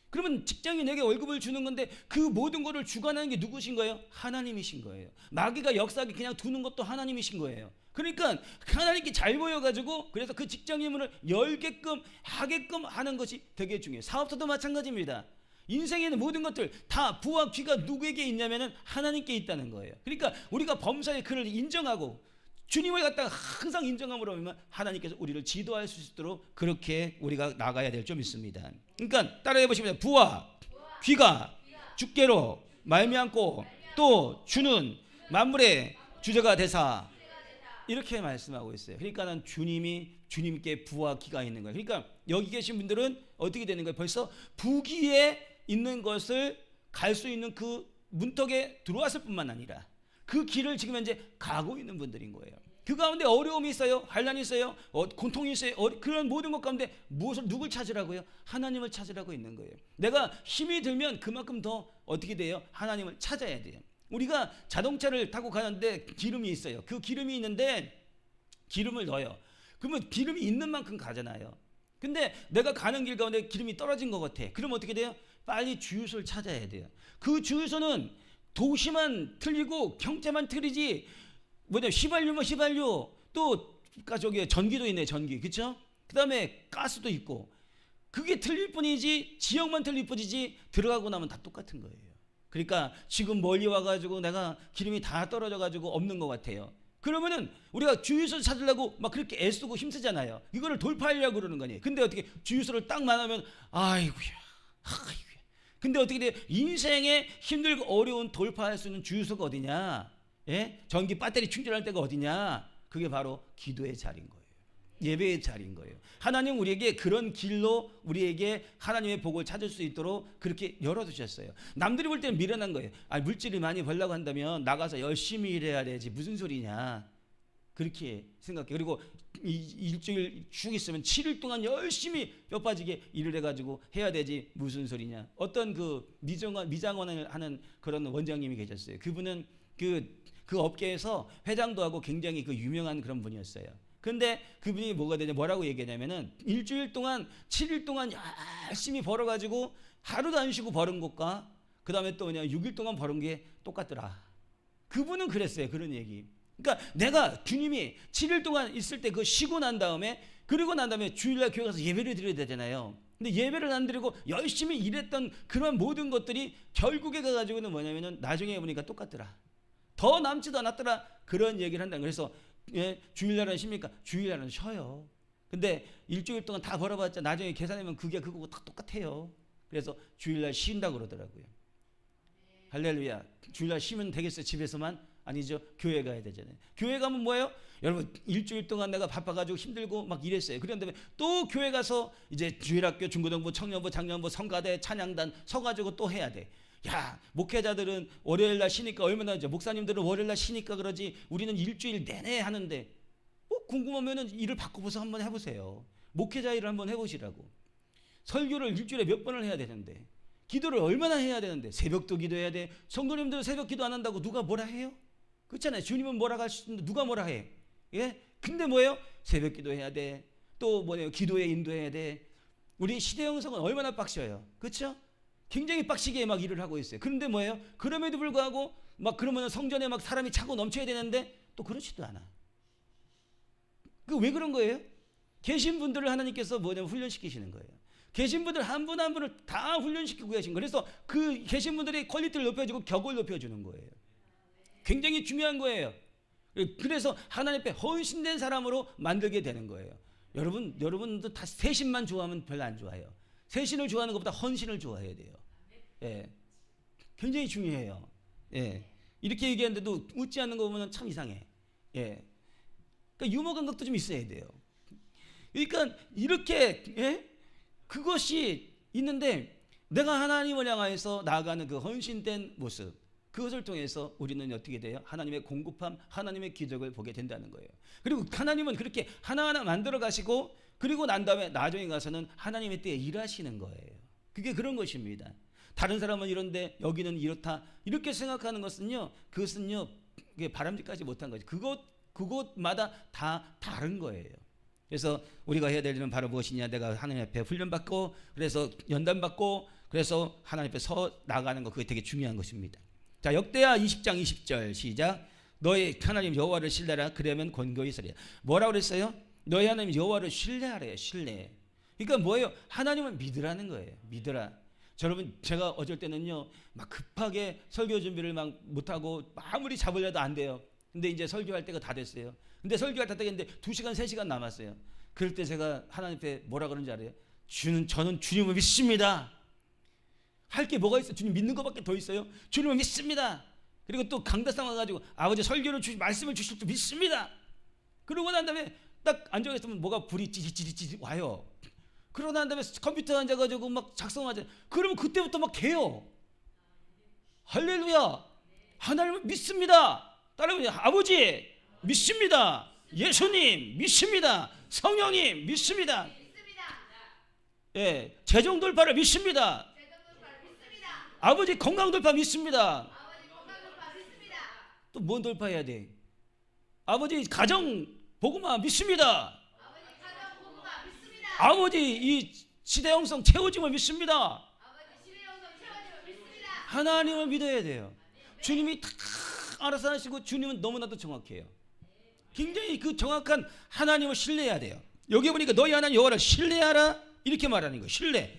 그러면 직장이 내게 월급을 주는 건데 그 모든 것을 주관하는 게 누구신 거예요? 하나님이신 거예요. 마귀가 역사하게 그냥 두는 것도 하나님이신 거예요. 그러니까 하나님께 잘 보여가지고 그래서 그 직장의 문을 열게끔 하게끔 하는 것이 되게 중요해요. 사업자도 마찬가지입니다. 인생에 있는 모든 것들 다 부와 귀가 누구에게 있냐면은 하나님께 있다는 거예요. 그러니까 우리가 범사의 그를 인정하고 주님을 갖다가 항상 인정함으로 하면 하나님께서 우리를 지도할 수 있도록 그렇게 우리가 나가야 될 점 있습니다. 그러니까 따라해 보시면 부와 귀가 주께로 말미암고 또 주는 만물의 주제가 되사 이렇게 말씀하고 있어요. 그러니까는 주님께 부와 귀가 있는 거예요. 그러니까 여기 계신 분들은 어떻게 되는 거예요? 벌써 부귀에 있는 것을 갈 수 있는 그 문턱에 들어왔을 뿐만 아니라 그 길을 지금 현재 가고 있는 분들인 거예요. 그 가운데 어려움이 있어요. 환난이 있어요. 고통이 있어요. 그런 모든 것 가운데 누굴 찾으라고요? 하나님을 찾으라고 있는 거예요. 내가 힘이 들면 그만큼 더 어떻게 돼요? 하나님을 찾아야 돼요. 우리가 자동차를 타고 가는데 기름이 있어요. 그 기름이 있는데 기름을 넣어요. 그러면 기름이 있는 만큼 가잖아요. 근데 내가 가는 길 가운데 기름이 떨어진 것 같아. 그럼 어떻게 돼요? 빨리 주유소를 찾아야 돼요. 그 주유소는 도시만 틀리고 경차만 틀리지 휘발유 또 저기 전기도 있네. 전기 그렇죠? 그 다음에 가스도 있고 그게 틀릴 뿐이지 지역만 틀릴 뿐이지 들어가고 나면 다 똑같은 거예요. 그러니까 지금 멀리 와가지고 내가 기름이 다 떨어져가지고 없는 것 같아요. 그러면은 우리가 주유소 찾으려고 막 그렇게 애쓰고 힘쓰잖아요. 이거를 돌파하려고 그러는 거 아니에요. 근데 어떻게 주유소를 딱 만나면 아이고야 근데 어떻게 돼? 인생에 힘들고 어려운 돌파할 수 있는 주유소가 어디냐? 예? 전기 배터리 충전할 때가 어디냐? 그게 바로 기도의 자리인 거예요. 예배의 자리인 거예요. 하나님 우리에게 그런 길로 우리에게 하나님의 복을 찾을 수 있도록 그렇게 열어두셨어요. 남들이 볼 때는 미련한 거예요. 물질이 많이 벌려고 한다면 나가서 열심히 일해야 되지 무슨 소리냐, 그렇게 생각해요. 그리고 일주일 쭉 있으면 7일 동안 열심히 뼈 빠지게 일을 해가지고 해야 되지 무슨 소리냐. 어떤 그 미장원을 하는 그런 원장님이 계셨어요. 그분은 그 업계에서 회장도 하고 굉장히 그 유명한 그런 분이었어요. 근데 그분이 뭐라고 얘기하냐면은 일주일 동안 7일 동안 열심히 벌어가지고 하루도 안 쉬고 벌은 것과 그 다음에 또 그냥 6일 동안 벌은 게 똑같더라. 그분은 그랬어요. 그런 얘기. 그러니까 내가 주님이 7일 동안 있을 때 그 쉬고 난 다음에, 그리고 난 다음에 주일날 교회 가서 예배를 드려야 되잖아요. 근데 예배를 안 드리고 열심히 일했던 그런 모든 것들이 결국에 가가지고는 뭐냐면은 나중에 보니까 똑같더라. 더 남지도 않았더라. 그런 얘기를 한다는 거예요. 그래서 주일날은 쉽니까? 주일날은 쉬어요. 근데 일주일 동안 다 벌어봤자 나중에 계산하면 그게 그거고 다 똑같아요. 그래서 주일날 쉰다고 그러더라고요. 할렐루야. 주일날 쉬면 되겠어요? 집에서만? 아니죠. 교회 가야 되잖아요. 교회 가면 뭐예요? 여러분 일주일 동안 내가 바빠가지고 힘들고 막 이랬어요. 그런 다음에 또 교회 가서 이제 주일학교, 중고등부, 청년부, 장년부, 성가대, 찬양단 서가지고 또 해야 돼. 야, 목회자들은 월요일날 쉬니까 얼마나 하죠. 목사님들은 월요일날 쉬니까 그러지 우리는 일주일 내내 하는데, 궁금하면은 일을 바꿔보서 한번 해보세요. 목회자 일을 한번 해보시라고. 설교를 일주일에 몇 번을 해야 되는데, 기도를 얼마나 해야 되는데, 새벽도 기도해야 돼. 성도님들은 새벽 기도 안 한다고 누가 뭐라 해요? 그렇잖아요. 주님은 뭐라 할 수 있는데 누가 뭐라 해? 예? 근데 뭐예요? 새벽 기도해야 돼. 또 뭐예요? 기도에 인도해야 돼. 우리 시대형성은 얼마나 빡셔요. 그렇죠? 굉장히 빡시게 막 일을 하고 있어요. 그런데 뭐예요? 그럼에도 불구하고 막 그러면 성전에 막 사람이 차고 넘쳐야 되는데 또 그렇지도 않아. 그 왜 그런 거예요? 계신 분들을 하나님께서 뭐냐면 훈련시키시는 거예요. 계신 분들 한 분 한 분을 다 훈련시키고 계신 거예요. 그래서 그 계신 분들의 퀄리티를 높여주고 격을 높여주는 거예요. 굉장히 중요한 거예요. 그래서 하나님 앞에 헌신된 사람으로 만들게 되는 거예요. 여러분도 다 세신만 좋아하면 별로 안 좋아해요. 세신을 좋아하는 것보다 헌신을 좋아해야 돼요. 예. 굉장히 중요해요. 예. 이렇게 얘기하는데도 웃지 않는 거 보면 참 이상해. 예. 그러니까 유머 감각도 좀 있어야 돼요. 그러니까 이렇게, 예? 그것이 있는데 내가 하나님을 향하여서 나아가는 그 헌신된 모습, 그것을 통해서 우리는 어떻게 돼요? 하나님의 공급함, 하나님의 기적을 보게 된다는 거예요. 그리고 하나님은 그렇게 하나하나 만들어 가시고, 그리고 난 다음에 나중에 가서는 하나님의 때에 일하시는 거예요. 그게 그런 것입니다. 다른 사람은 이런데 여기는 이렇다, 이렇게 생각하는 것은요, 그것은요 바람직하지 못한 거죠. 그곳마다 다 다른 거예요. 그래서 우리가 해야 될 일은 바로 무엇이냐? 내가 하나님 앞에 훈련받고, 그래서 연단받고, 그래서 하나님 앞에 서 나가는 거, 그게 되게 중요한 것입니다. 자, 역대하 20장 20절 시작. 너희 하나님 여호와를 신뢰하라. 그러면 곤고히 서리라. 뭐라고 그랬어요? 너희 하나님 여호와를 신뢰하래요. 신뢰. 그러니까 뭐예요? 하나님을 믿으라는 거예요. 믿으라. 여러분, 제가 어쩔 때는요 막 급하게 설교 준비를 막 못하고 아무리 잡으려도 안 돼요. 근데 이제 설교할 때가 다 됐어요. 근데 설교할 때가 됐는데 2시간 3시간 남았어요. 그럴 때 제가 하나님 앞에 뭐라 그러는지 알아요? 저는 주님을 믿습니다. 할 게 뭐가 있어요? 주님 믿는 것밖에 더 있어요? 주님을 믿습니다. 그리고 또 강다상 와가지고 아버지 설교를 말씀을 주실 줄 믿습니다. 그러고 난 다음에 딱 앉아있으면 뭐가 불이 찌릿찌릿 와요. 그러고 난 다음에 컴퓨터에 앉아가지고 막 작성하자. 그러면 그때부터 막 개요. 할렐루야. 하나님을 믿습니다. 따라해보세요. 아버지 믿습니다. 예수님 믿습니다. 성령님 믿습니다. 예, 재정 돌파를 믿습니다. 아버지 건강 돌파 믿습니다. 또 뭔 돌파해야 돼? 아버지 가정 복음화 믿습니다. 아버지 이 시대 형성 채워짐을 믿습니다. 하나님을 믿어야 돼요. 주님이 다 알아서 하시고 주님은 너무나도 정확해요. 굉장히 그 정확한 하나님을 신뢰해야 돼요. 여기 보니까 너희 하나님 여호와를 신뢰하라 이렇게 말하는 거예요.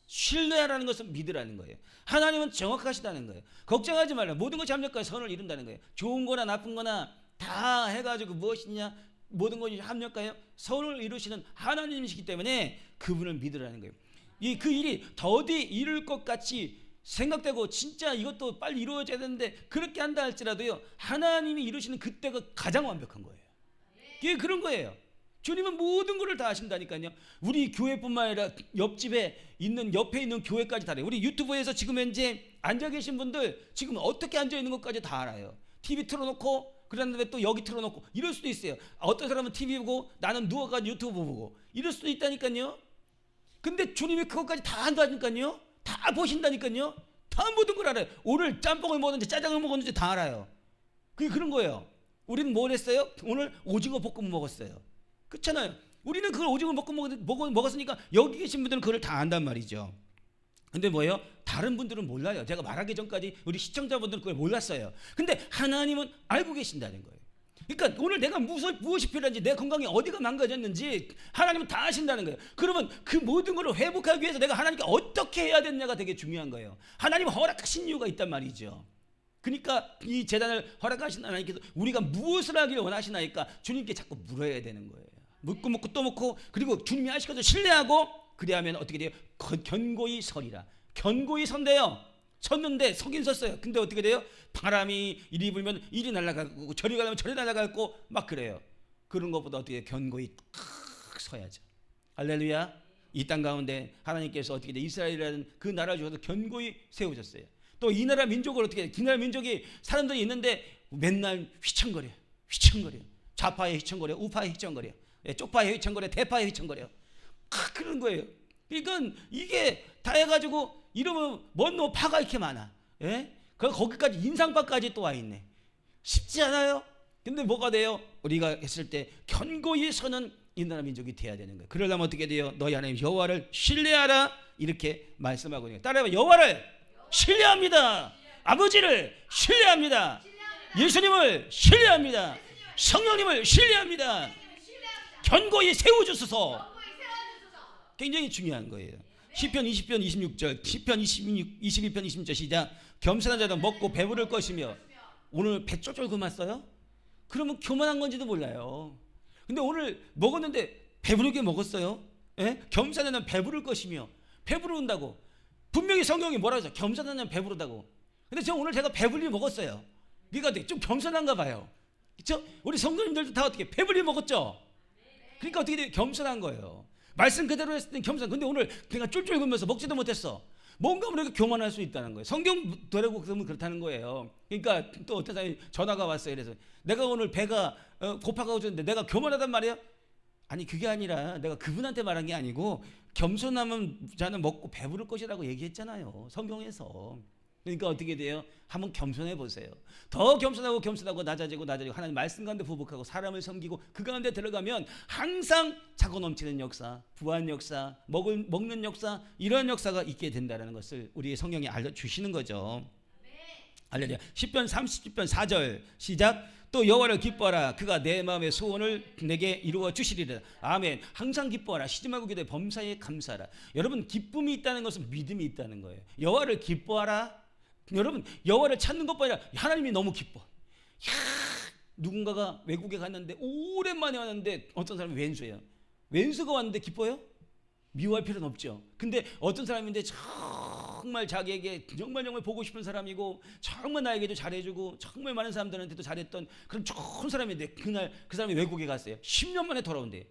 신뢰하라는 것은 믿으라는 거예요. 하나님은 정확하시다는 거예요. 걱정하지 말라. 모든 것이 합력하여 선을 이룬다는 거예요. 좋은 거나 나쁜 거나 다 해가지고 무엇이냐, 모든 것이 합력하여 선을 이루시는 하나님이시기 때문에 그분을 믿으라는 거예요. 그 일이 더디 이룰 것 같이 생각되고 진짜 이것도 빨리 이루어져야 되는데 그렇게 한다 할지라도요, 하나님이 이루시는 그때가 가장 완벽한 거예요. 이게 그런 거예요. 주님은 모든 것을 다 하신다니까요. 우리 교회뿐만 아니라 옆집에 있는, 옆에 있는 교회까지 다 알아요. 우리 유튜브에서 지금 현재 앉아 계신 분들 지금 어떻게 앉아 있는 것까지 다 알아요. TV 틀어놓고 그런데 또 여기 틀어놓고 이럴 수도 있어요. 어떤 사람은 TV 보고 나는 누워가지고 유튜브 보고 이럴 수도 있다니까요. 근데 주님이 그것까지 다 한다니까요. 다 보신다니까요. 다 모든 걸 알아요. 오늘 짬뽕을 먹었는지 짜장을 먹었는지 다 알아요. 그게 그런 거예요. 우리는 뭘 했어요? 오늘 오징어 볶음 먹었어요. 그렇잖아요. 우리는 그걸 오징어 볶음 먹었으니까 여기 계신 분들은 그걸 다 안단 말이죠. 근데 뭐예요? 다른 분들은 몰라요. 제가 말하기 전까지 우리 시청자분들은 그걸 몰랐어요. 근데 하나님은 알고 계신다는 거예요. 그러니까 오늘 내가 무엇이 필요한지, 내 건강이 어디가 망가졌는지 하나님은 다 아신다는 거예요. 그러면 그 모든 것을 회복하기 위해서 내가 하나님께 어떻게 해야 되느냐가 되게 중요한 거예요. 하나님 허락하신 이유가 있단 말이죠. 그러니까 이 재단을 허락하신 하나님께서 우리가 무엇을 하길 원하시나이까 주님께 자꾸 물어야 되는 거예요. 묻고 또 묻고, 그리고 주님이 하시거든 신뢰하고, 그래야면 어떻게 돼요? 견고히 서리라. 견고히 선대요. 섰는데 서긴 섰어요. 근데 어떻게 돼요? 바람이 이리 불면 이리 날아가고 저리 가면 저리 날아가고 막 그래요. 그런 것보다 어떻게 견고히 탁 서야죠. 할렐루야. 이 땅 가운데 하나님께서 어떻게 돼요? 이스라엘이라는 그 나라를 주셔서 견고히 세우셨어요. 또 이 나라 민족을 어떻게 해요? 이 나라 민족이 사람들이 있는데 맨날 휘청거려. 좌파에 휘청거려, 우파에 휘청거려, 쪽파에 휘청거려, 대파에 휘청거려. 그런 거예요. 그러니까 이게 다 해가지고 이러면 먼 파가 이렇게 많아. 예? 거기까지 인상파까지 또 와 있네. 쉽지 않아요. 근데 뭐가 돼요? 우리가 했을 때 견고히 서는 이 나라 민족이 돼야 되는 거예요. 그러려면 어떻게 돼요? 너희 하나님 여호와를 신뢰하라, 이렇게 말씀하고 있는 거예요. 따라해봐. 여호와를 신뢰합니다. 아버지를 신뢰합니다. 예수님을 신뢰합니다. 성령님을 신뢰합니다. 견고히 세워주소서. 굉장히 중요한 거예요. 시편 20편 26절, 시편 22편 26절 시작. 겸손한 자는 먹고 배부를 것이며. 오늘 배 쫄쫄 굶었어요? 그러면 교만한 건지도 몰라요. 근데 오늘 먹었는데 배부르게 먹었어요? 예? 겸손한 자는 배부를 것이며. 배부른다고 분명히 성경이 뭐라고 했어요? 겸손한 자는 배부르다고. 근데 오늘 제가 배불리 먹었어요. 네가 좀 겸손한가 봐요. 그렇죠? 우리 성도님들도 다 어떻게 배불리 먹었죠? 그러니까 어떻게 돼요? 겸손한 거예요. 말씀 그대로 했을 땐 겸손. 근데 오늘 그냥 쫄쫄 굶으면서 먹지도 못했어. 뭔가 우리가 교만할 수 있다는 거예요. 성경 되려고 그러면 그렇다는 거예요. 그러니까 또 어떤 사람이 전화가 왔어요. 그래서 내가 오늘 배가 고파가고 있는데 내가 교만하단 말이야? 아니 그게 아니라 내가 그분한테 말한 게 아니고 겸손하면 자는 먹고 배부를 것이라고 얘기했잖아요. 성경에서. 그러니까 어떻게 돼요? 한번 겸손해 보세요. 더 겸손하고 낮아지고 하나님 말씀 가운데 부복하고 사람을 섬기고 그 가운데 들어가면 항상 차고 넘치는 역사, 부한 역사, 먹는 역사, 이런 역사가 있게 된다는 것을 우리의 성경이 알려주시는 거죠. 할렐루야. 시편 30편 4절 시작. 또 여호와를 기뻐하라. 그가 내 마음의 소원을 내게 이루어 주시리라. 아멘. 항상 기뻐하라. 쉬지 말고 기도해. 범사에 감사하라. 여러분 기쁨이 있다는 것은 믿음이 있다는 거예요. 여호와를 기뻐하라. 여러분 여호와를 찾는 것뿐 아니라 하나님이 너무 기뻐. 누군가가 외국에 갔는데 오랜만에 왔는데 어떤 사람이 왼수예요. 왼수가 왔는데 기뻐요? 미워할 필요는 없죠. 근데 어떤 사람인데 정말 자기에게 정말 보고 싶은 사람이고 정말 나에게도 잘해주고 정말 많은 사람들한테도 잘했던 그런 좋은 사람인데 그날 그 사람이 외국에 갔어요. 10년 만에 돌아온대.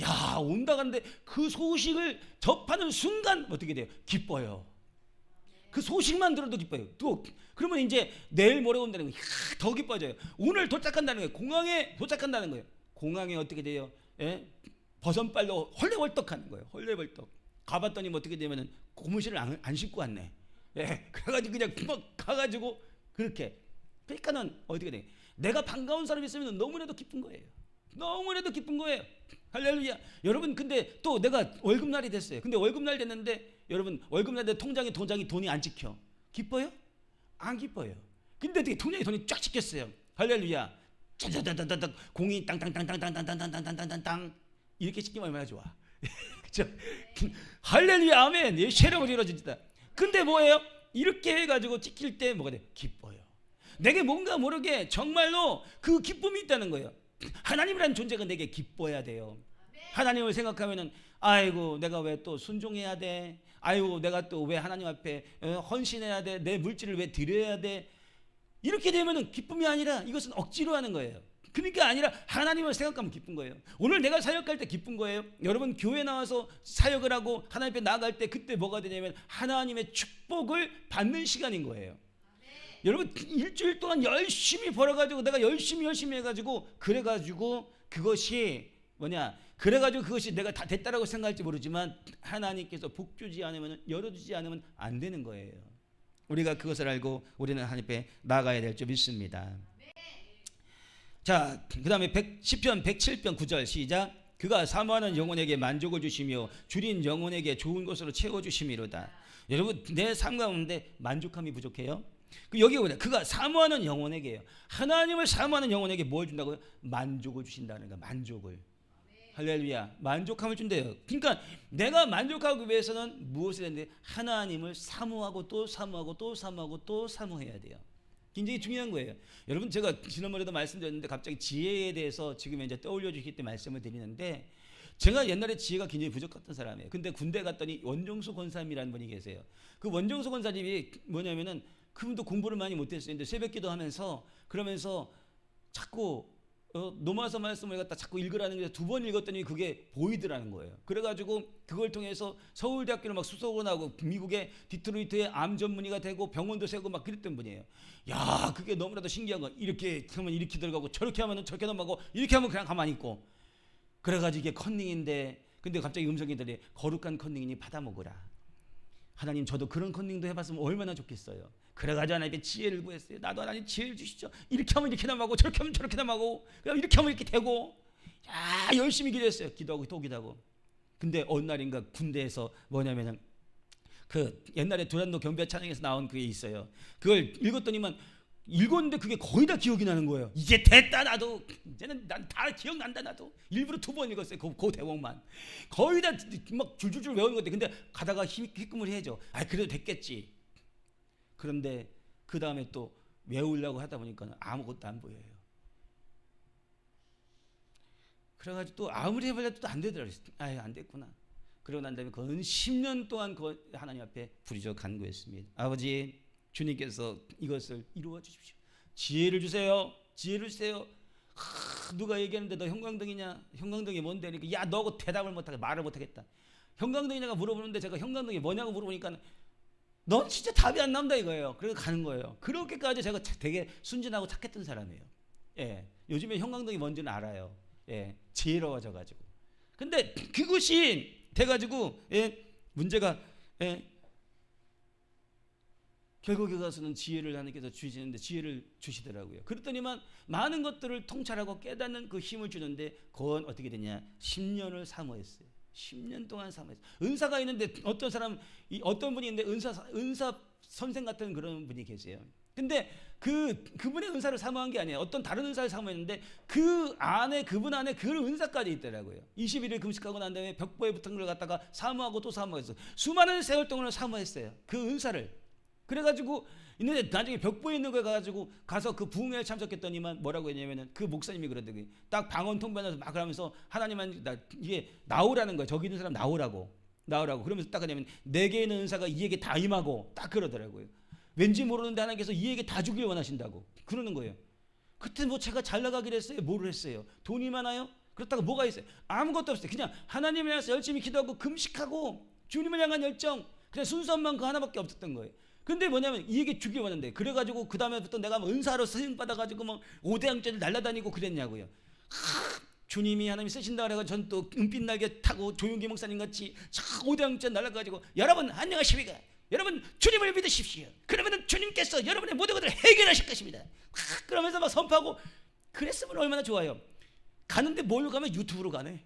야 온다 갔는데 그 소식을 접하는 순간 어떻게 돼요? 기뻐요. 그 소식만 들어도 기뻐요. 또 그러면 이제 내일 모레 온다는 거예요. 더 기뻐져요. 오늘 도착한다는 거예요. 공항에 도착한다는 거예요. 공항에 어떻게 돼요? 예? 버선발로 헐레벌떡하는 거예요. 헐레벌떡. 가봤더니 뭐 어떻게 되면은 고무신을 안 신고 왔네. 예, 그래가지고 그냥 막 가가지고 그렇게. 그러니까는 어떻게 돼? 내가 반가운 사람이 있으면 너무나도 기쁜 거예요. 너무나도 기쁜 거예요. 할렐루야. 여러분 근데 또 내가 월급날이 됐어요. 근데 월급날 됐는데 여러분 월급날 때 통장에 돈이 안 찍혀. 기뻐요? 안 기뻐요. 근데 어떻게 통장에 돈이 쫙 찍혔어요. 할렐루야. 짜자자자자 공이 땅땅땅땅땅땅땅땅땅땅땅땅 이렇게 찍히면 얼마나 좋아. 그렇죠? 할렐루야 아멘. 쉐력으로 이루어진다. 근데 뭐예요? 이렇게 해가지고 찍힐 때 뭐가 돼? 기뻐요. 내게 뭔가 모르게 정말로 그 기쁨이 있다는 거예요. 하나님이라는 존재가 내게 기뻐야 돼요. 하나님을 생각하면은 아이고 내가 왜 또 순종해야 돼? 아이고 내가 또 왜 하나님 앞에 헌신해야 돼? 내 물질을 왜 드려야 돼? 이렇게 되면은 기쁨이 아니라 이것은 억지로 하는 거예요. 그러니까 아니라 하나님을 생각하면 기쁜 거예요. 오늘 내가 사역할 때 기쁜 거예요. 여러분 교회 나와서 사역을 하고 하나님 앞에 나아갈 때 그때 뭐가 되냐면 하나님의 축복을 받는 시간인 거예요. 여러분 일주일 동안 열심히 벌어가지고 내가 열심히 해가지고 그래가지고 그것이 뭐냐, 그래가지고 그것이 내가 다 됐다라고 생각할지 모르지만 하나님께서 복 주지 않으면, 열어주지 않으면 안 되는 거예요. 우리가 그것을 알고 우리는 하나님 앞에 나가야 될 줄 믿습니다. 자, 그 다음에 시편 107편 9절 시작. 그가 사모하는 영혼에게 만족을 주시며 줄인 영혼에게 좋은 것으로 채워주심이로다. 여러분 내 삶 가운데 만족함이 부족해요? 여기 보자. 그가 사모하는 영혼에게요. 하나님을 사모하는 영혼에게 뭘 준다고요? 만족을 주신다는 거야. 만족을. 할렐루야. 만족함을 준대요. 그러니까 내가 만족하기 위해서는 무엇을 해야 되는데 하나님을 사모하고 또 사모하고 또 사모하고 또 사모해야 돼요. 굉장히 중요한 거예요. 여러분 제가 지난번에도 말씀드렸는데 갑자기 지혜에 대해서 지금 이제 떠올려 주시기 때문에 말씀을 드리는데, 제가 옛날에 지혜가 굉장히 부족했던 사람이에요. 근데 군대 갔더니 원정수 권사님이라는 분이 계세요. 그 원정수 권사님이 뭐냐면은 그분도 공부를 많이 못했어요. 근데 새벽기도 하면서 그러면서 자꾸 노마서 말씀을 갖다 자꾸 읽으라는 게 두 번 읽었더니 그게 보이더라는 거예요. 그래가지고 그걸 통해서 서울대학교를 막 수석으로 나오고 미국의 디트로이트의 암 전문의가 되고 병원도 세고 막 그랬던 분이에요. 야, 그게 너무나도 신기한 거. 이렇게 하면 이렇게 들어가고 저렇게 하면 저렇게 넘어가고 이렇게 하면 그냥 가만히 있고. 그래가지고 이게 컨닝인데, 근데 갑자기 음성이 들리, 거룩한 컨닝이니 받아 먹으라. 하나님 저도 그런 컨닝도 해봤으면 얼마나 좋겠어요. 그래가지고 하나님께 지혜를 구했어요. 나도 하나님 지혜를 주시죠. 이렇게 하면 이렇게 남하고 저렇게 하면 저렇게 남하고 이렇게 하면 이렇게 되고, 야 열심히 기도했어요. 기도하고 또 기도하고. 근데 어느 날인가 군대에서 뭐냐면은 그 옛날에 두란노 경배 찬양에서 나온 그게 있어요. 그걸 읽었더니만 읽었는데 그게 거의 다 기억이 나는 거예요. 이제 됐다, 나도 이제는 난 다 기억난다. 나도 일부러 두 번 읽었어요. 그 대목만 거의 다 막 줄줄줄 외우는 건데, 근데 가다가 희끔을 해야죠. 아 그래도 됐겠지. 그런데 그 다음에 또 외우려고 하다 보니까 아무것도 안 보여요. 그래가지고 또 아무리 해봐도 또 안 되더라고요. 아유 안 됐구나. 그러고 난 다음에 그건 10년 동안 그 하나님 앞에 부르짖어 간구했습니다. 아버지, 주님께서 이것을 이루어 주십시오. 지혜를 주세요. 지혜를 주세요. 누가 얘기하는데 너 형광등이냐? 형광등이 뭔데? 그러니까 야 너하고 대답을 못하게, 말을 못하겠다. 형광등이냐가 물어보는데 제가 형광등이 뭐냐고 물어보니까 넌 진짜 답이 안 나온다 이거예요. 그래서 가는 거예요. 그렇게까지 제가 되게 순진하고 착했던 사람이에요. 예, 요즘에 형광등이 뭔지는 알아요. 예, 지혜로워져가지고. 근데 그것이 돼가지고 문제가 결국에 가서는 지혜를 하나님께서 주시는데 지혜를 주시더라고요. 그랬더니만 많은 것들을 통찰하고 깨닫는 그 힘을 주는데 그건 어떻게 되냐? 10년을 사모했어요. 10년 동안 사모했어요. 은사가 있는데 어떤 분이 있는데 은사 선생 같은 그런 분이 계세요. 근데 그분의 은사를 사모한 게 아니에요. 어떤 다른 은사를 사모했는데 그분 안에 그 은사까지 있더라고요. 21일 금식하고 난 다음에 벽보에 붙은 걸 갖다가 사모하고 또 사모했어요. 수많은 세월 동안을 사모했어요. 그 은사를. 그래가지고 있는데 나중에 벽보에 있는 걸 가지고 가서 그 부흥회에 참석했더니만 뭐라고 했냐면은 그 목사님이 그러더니 딱 방언 통변해서 막 그러면서 하나님은 이게 나오라는 거야. 저기 있는 사람 나오라고 그러면서 딱 하냐면 내게 있는 은사가 이에게 다 임하고 딱 그러더라고요. 왠지 모르는데 하나님께서 이에게 다 주길 원하신다고 그러는 거예요. 그때 뭐 제가 잘 나가기로 했어요? 뭐를 했어요? 돈이 많아요? 그렇다고 뭐가 있어요? 아무것도 없어요. 그냥 하나님을 향해서 열심히 기도하고 금식하고 주님을 향한 열정, 그냥 순수한 마음 그 하나밖에 없었던 거예요. 근데 뭐냐면 이에게 주길 원하는데, 그래가지고 그 다음에부터 내가 뭐 은사로 스승 받아가지고 뭐 5대양짜리 날아다니고 그랬냐고요. 주님이 하나님 쓰신다 그래가지고 전 또 은빛 날개 타고 조용기 목사님 같이 5대양짜리 날아가지고 여러분 안녕하십니까? 여러분 주님을 믿으십시오. 그러면은 주님께서 여러분의 모든 것들을 해결하실 것입니다. 그러면서 막 선포하고 그랬으면 얼마나 좋아요. 가는데 뭘로 가면 유튜브로 가네.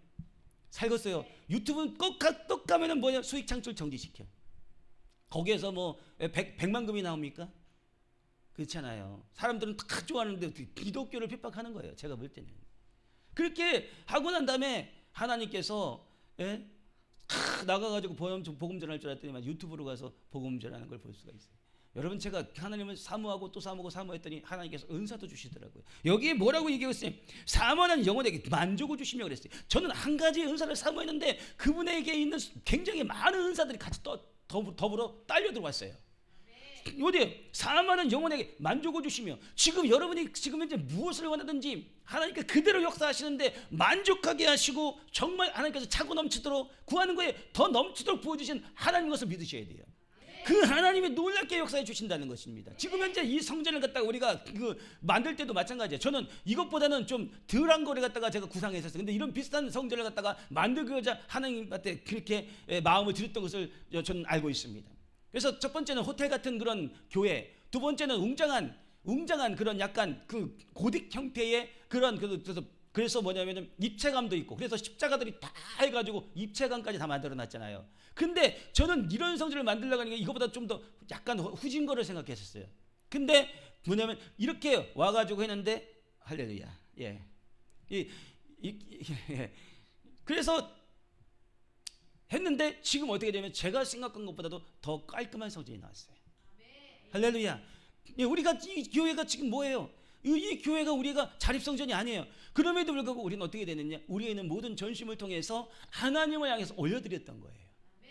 살겠어요. 유튜브는 꼭 가면은 뭐냐, 수익 창출 정지시켜. 거기에서 뭐 100만 금이 나옵니까? 그렇잖아요. 사람들은 다 좋아하는데 기독교를 핍박하는 거예요. 제가 볼 때는. 그렇게 하고 난 다음에 하나님께서 나가가지고 복음 전할 줄 알았더니만 유튜브로 가서 복음 전하는 걸 볼 수가 있어요. 여러분 제가 하나님을 사모하고 또 사모하고 사모했더니 하나님께서 은사도 주시더라고요. 여기에 뭐라고 얘기하고 있어요? 사모하는 영혼에게 만족을 주시며 그랬어요. 저는 한 가지의 은사를 사모했는데 그분에게 있는 굉장히 많은 은사들이 같이 더불어 딸려 들어왔어요. 어디 사모하는 영혼에게 만족을 주시며, 지금 여러분이 지금 현재 무엇을 원하든지 하나님께 그대로 역사하시는데 만족하게 하시고 정말 하나님께서 차고 넘치도록 구하는 거에 더 넘치도록 부어주신 하나님 것을 믿으셔야 돼요. 그 하나님이 놀랍게 역사해 주신다는 것입니다. 지금 현재 이 성전을 갖다가 우리가 만들 때도 마찬가지예요. 저는 이것보다는 좀 덜한 거를 갖다가 제가 구상했었어요. 근데 이런 비슷한 성전을 갖다가 만들고자 하나님한테 그렇게 마음을 드렸던 것을 저는 알고 있습니다. 그래서 첫 번째는 호텔 같은 그런 교회, 두 번째는 웅장한 그런 약간 그 고딕 형태의 그런 그래서 뭐냐면은 입체감도 있고, 그래서 십자가들이 다 해가지고 입체감까지 다 만들어놨잖아요. 근데 저는 이런 성전을 만들려고 하는 게 이거보다 좀 더 약간 후진 거를 생각했었어요. 근데 뭐냐면 이렇게 와가지고 했는데 할렐루야. 예. 그래서 했는데 지금 어떻게 되면 제가 생각한 것보다도 더 깔끔한 성전이 나왔어요. 할렐루야. 예, 우리가 이 교회가 지금 뭐예요? 이 교회가 우리가 자립성전이 아니에요. 그럼에도 불구하고 우리는 어떻게 되느냐? 우리에 있는 모든 전심을 통해서 하나님을 향해서 올려드렸던 거예요.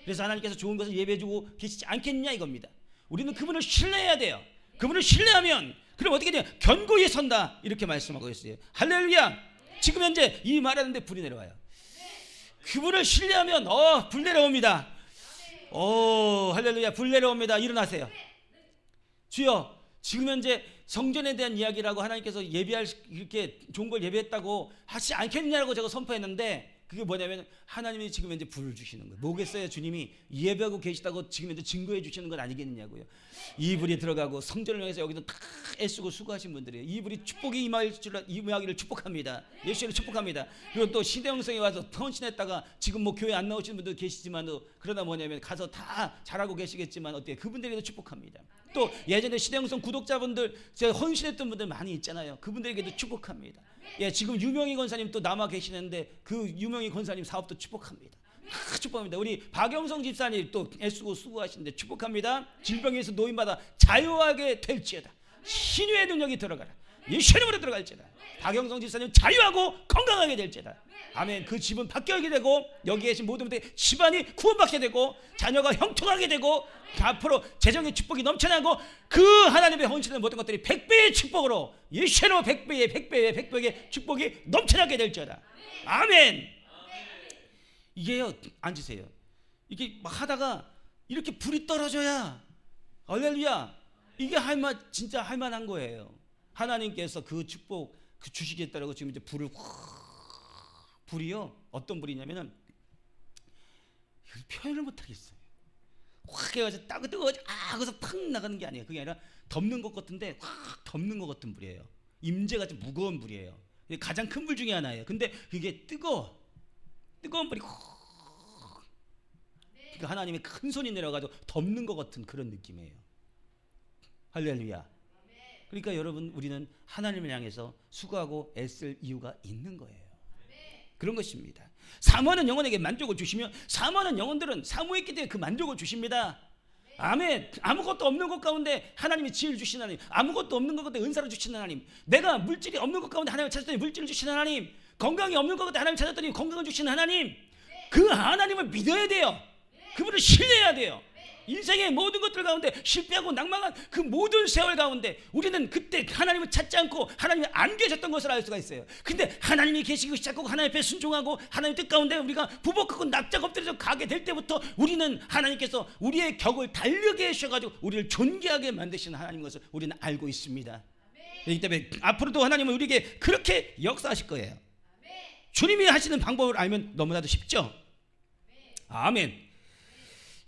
그래서 하나님께서 좋은 것을 예배해주고 계시지 않겠냐 이겁니다. 우리는 그분을 신뢰해야 돼요. 그분을 신뢰하면 그럼 어떻게 돼요? 견고히 선다 이렇게 말씀하고 있어요. 할렐루야. 지금 현재 이 말하는데 불이 내려와요. 그분을 신뢰하면 불 내려옵니다. 할렐루야. 불 내려옵니다. 일어나세요. 주여, 지금 현재 성전에 대한 이야기라고 하나님께서 예배할 이렇게 좋은 걸 예배했다고 하지 않겠냐고 제가 선포했는데, 그게 뭐냐면 하나님이 지금 현재 불을 주시는 거예요. 뭐겠어요? 주님이 예배하고 계시다고 지금 현재 증거해 주시는 건 아니겠느냐고요. 이 불이 들어가고 성전을 향해서 여기서 다 애쓰고 수고하신 분들이에요. 이 불이 축복이 임하기를 축복합니다. 예수를 축복합니다. 그리고 또 시대형성에 와서 헌신했다가 지금 뭐 교회 안 나오시는 분도 계시지만도, 그러나 뭐냐면 가서 다 잘하고 계시겠지만 어때요? 그분들에게도 축복합니다. 또 예전에 시대형성 구독자분들, 제가 헌신했던 분들 많이 있잖아요. 그분들에게도 축복합니다. 예, 지금 유명희 권사님 또 남아 계시는데 그 유명희 권사님 사업도 축복합니다. 축복합니다. 우리 박영성 집사님 또 애쓰고 수고하시는데 축복합니다. 질병에서 노인받아 자유하게 될지어다. 신유의 능력이 들어가라. 예수의 이름으로 들어갈지어다. 박영성 집사님 자유하고 건강하게 될지어다. 아멘. 그 집은 바뀌게 되고 여기 계신 모든 분들 집안이 구원받게 되고 자녀가 형통하게 되고 앞으로 재정의 축복이 넘쳐나고 그 하나님의 헌신의 모든 것들이 100배의 축복으로 예수로 100배의 축복이 넘쳐나게 될지어다. 아멘. 이게요, 앉으세요. 이게 막 하다가 이렇게 불이 떨어져야 할렐루야. 이게 진짜 할만한 거예요. 하나님께서 그 축복 주시겠다라고 지금 이제 불이요, 어떤 불이냐면은 표현을 못 하겠어요. 확 해가지고 뜨거워져 그래서 팍 나가는 게 아니에요. 그게 아니라 덮는 것 같은데 확 덮는 것 같은 불이에요. 임재같이 무거운 불이에요. 가장 큰 불 중에 하나예요. 근데 그게 뜨거운 불이 그러니까 하나님의 큰 손이 내려가지고 덮는 것 같은 그런 느낌이에요. 할렐루야. 그러니까 여러분, 우리는 하나님을 향해서 수고하고 애쓸 이유가 있는 거예요. 그런 것입니다. 사모하는 영혼에게 만족을 주시며, 사모하는 영혼들은 사모했기 때문에 그 만족을 주십니다. 아멘. 아무것도 없는 것 가운데 하나님이 지혜를 주시는 하나님, 아무것도 없는 것 가운데 은사를 주시는 하나님, 내가 물질이 없는 것 가운데 하나님을 찾았더니 물질을 주시는 하나님, 건강이 없는 것 가운데 하나님을 찾았더니 건강을 주시는 하나님, 그 하나님을 믿어야 돼요. 그분을 신뢰해야 돼요. 인생의 모든 것들 가운데 실패하고 낭망한 그 모든 세월 가운데 우리는 그때 하나님을 찾지 않고 하나님이 안 계셨던 것을 알 수가 있어요. 근데 하나님이 계시기 시작하고 하나님 앞에 순종하고 하나님 뜻 가운데 우리가 부복하고 납작 엎드려서 가게 될 때부터 우리는 하나님께서 우리의 격을 달리게 하셔가지고 우리를 존귀하게 만드시는 하나님 것을 우리는 알고 있습니다. 그렇기 때문에 앞으로도 하나님은 우리에게 그렇게 역사하실 거예요. 주님이 하시는 방법을 알면 너무나도 쉽죠. 아멘.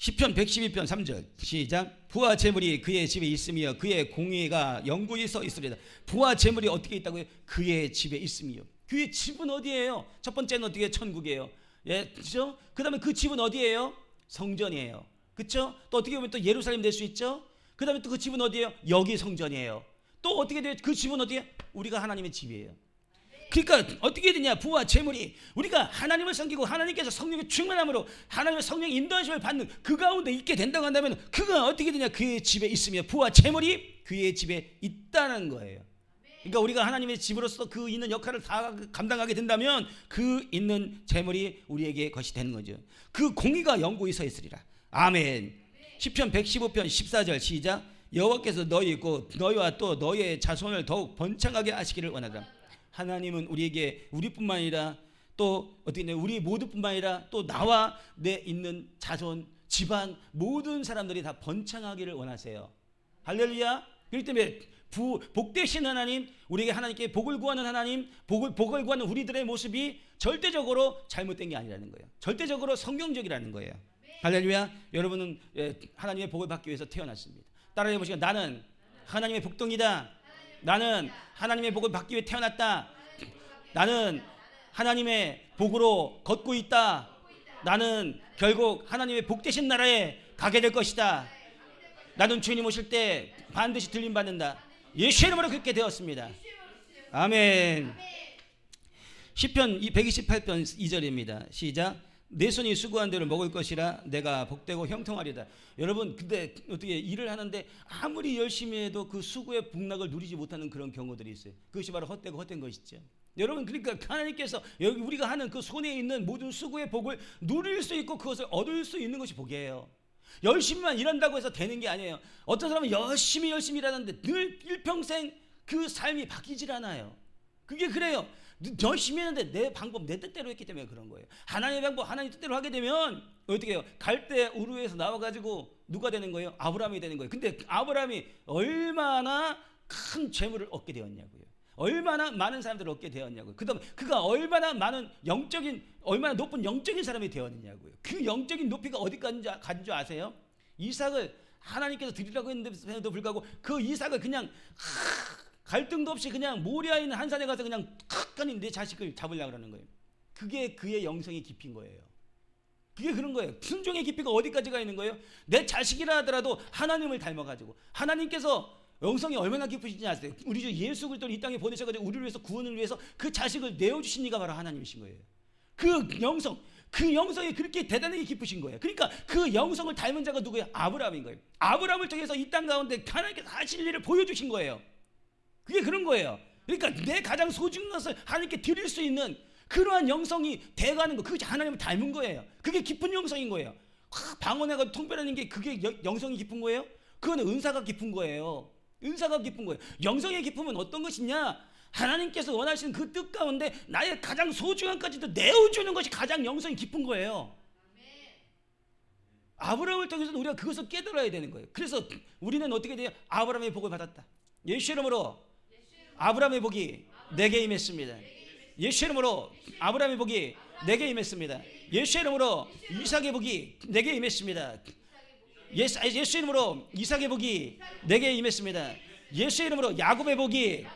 시편 112편 3절 시작. 부와 재물이 그의 집에 있으며 그의 공의가 영구히 서 있으리다. 부와 재물이 어떻게 있다고요? 그의 집에 있으며. 그의 집은 어디예요? 첫 번째는 어떻게? 천국이에요. 예, 그렇죠? 그다음에 그 집은 어디예요? 성전이에요. 그렇죠? 또 어떻게 보면 또 예루살렘 될 수 있죠? 그다음에 또 그 집은 어디예요? 여기 성전이에요. 또 어떻게 돼요? 그 집은 어디예요? 우리가 하나님의 집이에요. 그러니까 어떻게 되냐? 부와 재물이 우리가 하나님을 섬기고 하나님께서 성령의 충만함으로 하나님의 성령의 인도하심을 받는 그 가운데 있게 된다고 한다면 그가 어떻게 되냐? 그의 집에 있으며 부와 재물이 그의 집에 있다는 거예요. 그러니까 우리가 하나님의 집으로서 그 있는 역할을 다 감당하게 된다면 그 있는 재물이 우리에게 것이 되는 거죠. 그 공의가 영구히 서 있으리라. 아멘. 시편 115편 14절 시작. 여호와께서 너희 있고 너희와 또 너희의 자손을 더욱 번창하게 하시기를 원하다. 하나님은 우리에게 우리뿐만 아니라 또 어떻게 되냐? 우리 모두뿐만 아니라 또 나와 내 있는 자손 집안 모든 사람들이 다 번창하기를 원하세요. 할렐루야. 그렇기 때문에 복되신 하나님, 우리에게 하나님께 복을 구하는 하나님, 복을 구하는 우리들의 모습이 절대적으로 잘못된 게 아니라는 거예요. 절대적으로 성경적이라는 거예요. 할렐루야. 여러분은 하나님의 복을 받기 위해서 태어났습니다. 따라해 보시고 나는 하나님의 복덩이다. 나는 하나님의 복을 받기 위해 태어났다. 나는 하나님의 복으로 걷고 있다. 나는 결국 하나님의 복되신 나라에 가게 될 것이다. 나는 주님 오실 때 반드시 들림 받는다. 예수의 이름으로 그렇게 되었습니다. 아멘. 시편 128편 2절입니다. 시작. 내 손이 수고한 대로 먹을 것이라 내가 복되고 형통하리다. 여러분 근데 어떻게 일을 하는데 아무리 열심히 해도 그 수고의 복락을 누리지 못하는 그런 경우들이 있어요. 그것이 바로 헛되고 헛된 것이죠. 여러분 그러니까 하나님께서 여기 우리가 하는 그 손에 있는 모든 수고의 복을 누릴 수 있고 그것을 얻을 수 있는 것이 복이에요. 열심히만 일한다고 해서 되는 게 아니에요. 어떤 사람은 열심히 일하는데 늘 일평생 그 삶이 바뀌질 않아요. 그게 그래요. 열심히 했는데 내 방법 내 뜻대로 했기 때문에 그런 거예요. 하나님의 방법 하나님 뜻대로 하게 되면 어떻게 해요? 갈대 우르에서 나와가지고 누가 되는 거예요? 아브라함이 되는 거예요. 근데 아브라함이 얼마나 큰 재물을 얻게 되었냐고요. 얼마나 많은 사람들을 얻게 되었냐고요. 그다음에 그가 얼마나 얼마나 높은 영적인 사람이 되었느냐고요. 그 영적인 높이가 어디까지 간 줄 아세요? 이삭을 하나님께서 드리라고 했는데도 불구하고 그 이삭을 그냥 갈등도 없이 그냥 모리아에 있는 한 산에 가서 그냥 탁하니 내 자식을 잡으려고 그러는 거예요. 그게 그의 영성의 깊이인 거예요. 그게 그런 거예요. 순종의 깊이가 어디까지가 있는 거예요? 내 자식이라 하더라도 하나님을 닮아가지고 하나님께서 영성이 얼마나 깊으신지 아세요? 우리 주 예수 그리스도를 이 땅에 보내셔가지고 우리를 위해서 구원을 위해서 그 자식을 내어주신 이가 바로 하나님이신 거예요. 그 영성이 그렇게 대단하게 깊으신 거예요. 그러니까 그 영성을 닮은 자가 누구예요? 아브라함인 거예요. 아브라함을 통해서 이 땅 가운데 하나님께서 하실 일을 보여주신 거예요. 그게 그런 거예요. 그러니까 내 가장 소중한 것을 하나님께 드릴 수 있는 그러한 영성이 돼가는 거, 그게 하나님을 닮은 거예요. 그게 깊은 영성인 거예요. 방언해가 통변하는 게 그게 영성이 깊은 거예요? 그거는 은사가 깊은 거예요. 은사가 깊은 거예요. 영성의 깊음은 어떤 것이냐? 하나님께서 원하시는 그 뜻 가운데 나의 가장 소중한 것까지도 내어주는 것이 가장 영성이 깊은 거예요. 아브라함을 통해서 우리가 그것을 깨달아야 되는 거예요. 그래서 우리는 어떻게 돼요? 아브라함의 복을 받았다. 예수 이름으로 아브라함의 복이 내게 임했습니다. 예수 이름으로 아브라함의 복이 내게 임했습니다. 예수 이름으로 이삭의 복이 내게 임했습니다. 예수 이름으로 이삭의 복이 내게 임했습니다. 예수 이름으로 야곱의 복이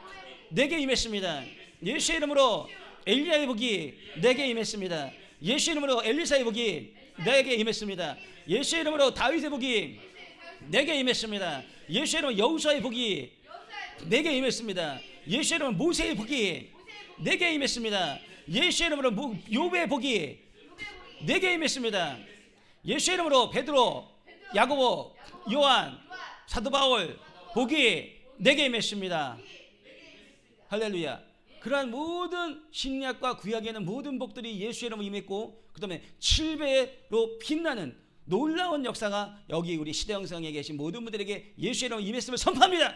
내게 임했습니다. 예수 이름으로 엘리야의 복이 내게 임했습니다. 예수 이름으로 엘리사의 복이 내게 임했습니다. 예수 이름으로 다윗의 복이 내게 임했습니다. 예수 이름으로 여호수아의 복이 내게 임했습니다. 예수 이름으로 모세의 복이 내게 임했습니다. 예수 이름으로 욥의 복이 내게 임했습니다. 예수 이름으로 베드로, 야고보, 요한, 사도 바울 복이 내게 임했습니다. 할렐루야. 그러한 모든 신약과 구약에는 모든 복들이 예수 이름으로 임했고 그 다음에 7배로 빛나는 놀라운 역사가 여기 우리 시대영성에 계신 모든 분들에게 예수 이름으로 임했음을 선포합니다.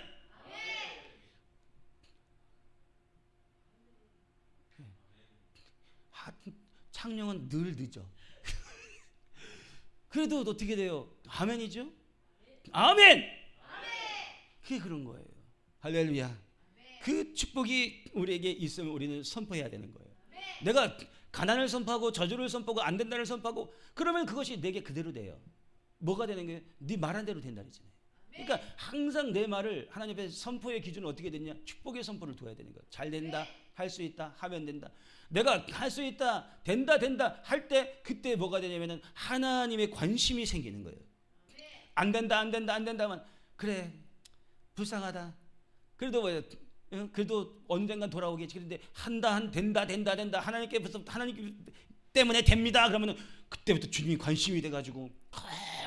창령은 늘 늦어. 그래도 어떻게 돼요? 아멘이죠? 아멘! 그게 그런 거예요. 할렐루야. 그 축복이 우리에게 있으면 우리는 선포해야 되는 거예요. 내가 가난을 선포하고 저주를 선포하고 안 된다를 선포하고 그러면 그것이 내게 그대로 돼요. 뭐가 되는 거예요? 네 말한 대로 된다잖아요. 그러니까 항상 내 말을 하나님 앞에 선포의 기준은 어떻게 됐냐? 축복의 선포를 둬야 되는 거예요. 잘 된다, 할 수 있다, 하면 된다. 내가 할 수 있다, 된다 할 때 그때 뭐가 되냐면은 하나님의 관심이 생기는 거예요. 안 된다 하면 그래 불쌍하다. 그래도 뭐 그래도 언젠간 돌아오겠지. 그런데 된다 하나님께서 하나님 때문에 됩니다. 그러면은 그때부터 주님이 관심이 돼가지고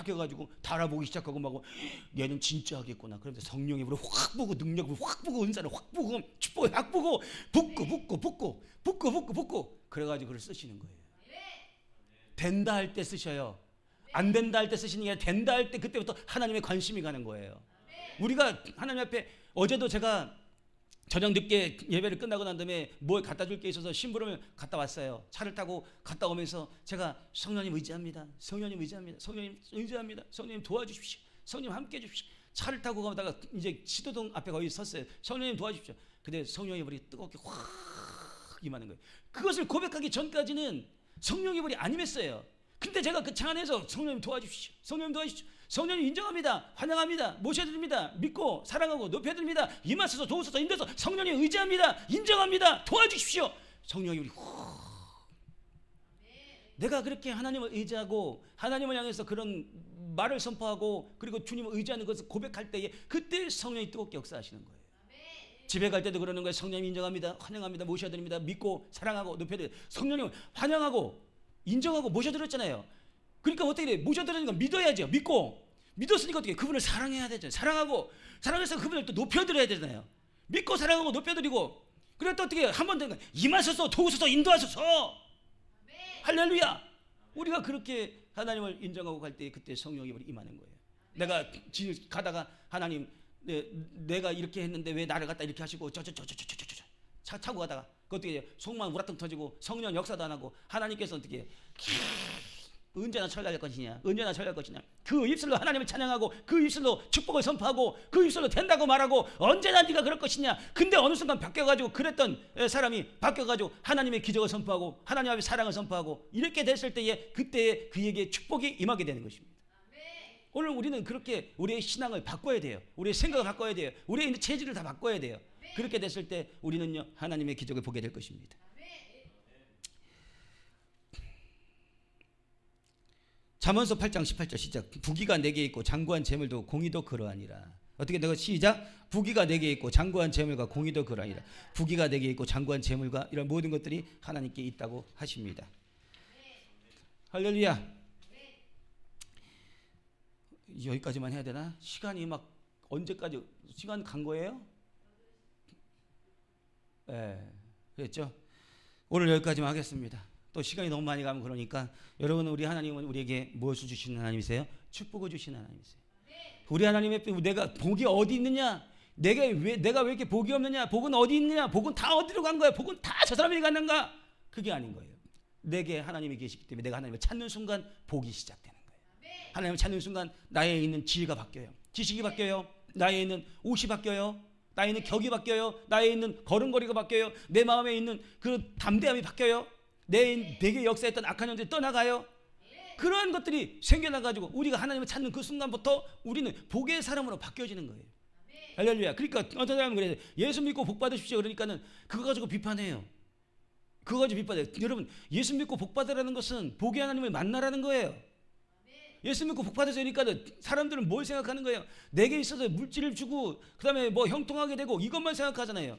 해가지고 달아보기 시작하고 막 얘는 진짜 하겠구나. 그런데 성령의 불을 확 부고 능력을 확 부고 은사를 확 부고 축복을 확 부고 붓고 그래가지고 그걸 쓰시는 거예요. 된다 할 때 쓰셔요. 안 된다 할 때 쓰시는 게 아니라 된다 할 때 그때부터 하나님의 관심이 가는 거예요. 우리가 하나님 앞에 어제도 제가 저녁 늦게 예배를 끝나고 난 다음에 뭘 갖다 줄 게 있어서 심부름을 갔다 왔어요. 차를 타고 갔다 오면서 제가 성령님 의지합니다. 성령님 도와주십시오. 성령님 함께 해주십시오. 차를 타고 가다가 이제 시도동 앞에 거의 섰어요. 성령님 도와주십시오. 근데 성령의 불이 뜨겁게 확 임하는 거예요. 그것을 고백하기 전까지는 성령의 불이 안 임했어요. 근데 제가 그 차 안에서 성령님 도와주십시오. 성령님 인정합니다. 환영합니다. 모셔드립니다. 믿고 사랑하고 높여드립니다. 임하소서 도우소서 인도서 성령님 의지합니다. 인정합니다. 도와주십시오. 성령의 불이 내가 그렇게 하나님을 의지하고 하나님을 향해서 그런 말을 선포하고 그리고 주님을 의지하는 것을 고백할 때에 그때 성령이 뜨겁게 역사하시는 거예요. 집에 갈 때도 그러는 거예요. 성령님 인정합니다. 환영합니다. 모셔드립니다. 믿고 사랑하고 높여드립니다. 성령님을 환영하고 인정하고 모셔드렸잖아요. 그러니까 어떻게 돼? 모셔드리니까 믿어야죠. 믿었으니까 어떻게 그분을 사랑해야 되잖아요. 사랑해서 그분을 또 높여드려야 되잖아요. 믿고 사랑하고 높여드리고 그래 또 어떻게 한 번 더 임하소서 도우소서 인도하소서 할렐루야. 우리가 그렇게 하나님을 인정하고 갈 때 그때 성령이 임하는 거예요. 내가 가다가 하나님 내가 이렇게 했는데 왜 나를 갖다 이렇게 하시고 차 타고 가다가 어떻게 속만 우라통 터지고 성령 역사도 안 하고 하나님께서 어떻게 언제나 철날 것이냐 그 입술로 하나님을 찬양하고 그 입술로 축복을 선포하고 그 입술로 된다고 말하고 언제나 네가 그럴 것이냐. 근데 어느 순간 바뀌어가지고 그랬던 사람이 바뀌어가지고 하나님의 기적을 선포하고 하나님 앞에 사랑을 선포하고 이렇게 됐을 때에 그때에 그에게 축복이 임하게 되는 것입니다. 오늘 우리는 그렇게 우리의 신앙을 바꿔야 돼요. 우리의 생각을 바꿔야 돼요. 우리의 있는 체질을 다 바꿔야 돼요. 그렇게 됐을 때 우리는요 하나님의 기적을 보게 될 것입니다. 잠언서 8장 18절 시작. 부귀가 내게 있고 장구한 재물도 공의도 그러하니라. 어떻게 내가 시작. 부귀가 내게 있고 장구한 재물과 공의도 그러하니라. 부귀가 내게 있고 장구한 재물과 이런 모든 것들이 하나님께 있다고 하십니다. 할렐루야. 여기까지만 해야 되나? 시간이 막 언제까지 시간 간 거예요? 그랬죠? 오늘 여기까지만 하겠습니다. 또 시간이 너무 많이 가면 그러니까 여러분 우리 하나님은 우리에게 무엇을 주시는 하나님이세요? 축복을 주시는 하나님이세요. 우리 하나님의 내가 복이 어디 있느냐? 내가 왜 이렇게 복이 없느냐? 복은 어디 있느냐? 복은 다 어디로 간 거야? 복은 다 저 사람이 갔는가? 그게 아닌 거예요. 내게 하나님이 계시기 때문에 내가 하나님을 찾는 순간 복이 시작되는 거예요. 하나님을 찾는 순간 나에 있는 지혜가 바뀌어요. 지식이 바뀌어요. 나에 있는 옷이 바뀌어요. 나에 있는 격이 바뀌어요. 나에 있는 걸음걸이가 바뀌어요. 내 마음에 있는 그 담대함이 바뀌어요. 내게 역사했던 악한 형들이 떠나가요. 그러한 것들이 생겨나가지고 우리가 하나님을 찾는 그 순간부터 우리는 복의 사람으로 바뀌어지는 거예요. 할렐루야. 그러니까 어떤 사람은 그래요. 예수 믿고 복 받으십시오. 그러니까는 그거 가지고 비판해요. 그거 가지고 비판해요. 여러분 예수 믿고 복 받으라는 것은 복의 하나님을 만나라는 거예요. 예수 믿고 복 받으니까 사람들은 뭘 생각하는 거예요? 내게 있어서 물질을 주고 그 다음에 뭐 형통하게 되고 이것만 생각하잖아요.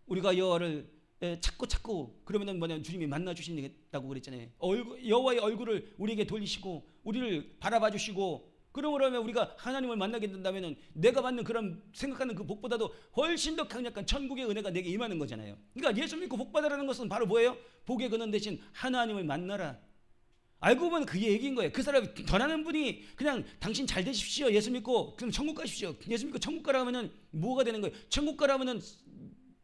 우리가 여호와를 찾고 그러면은 뭐냐면 주님이 만나 주신다고 그랬잖아요. 여호와의 얼굴을 우리에게 돌리시고 우리를 바라봐 주시고 그러므로 우리가 하나님을 만나게 된다면은 내가 받는 그런 생각하는 그 복보다도 훨씬 더 강력한 천국의 은혜가 내게 임하는 거잖아요. 그러니까 예수 믿고 복 받으라는 것은 바로 뭐예요? 복의 근원 대신 하나님을 만나라. 알고 보면 그게 얘기인 거예요. 그 사람이 전하는 분이 그냥 당신 잘 되십시오. 예수 믿고 그럼 천국 가십시오. 예수 믿고 천국 가라 하면은 뭐가 되는 거예요? 천국 가라 하면은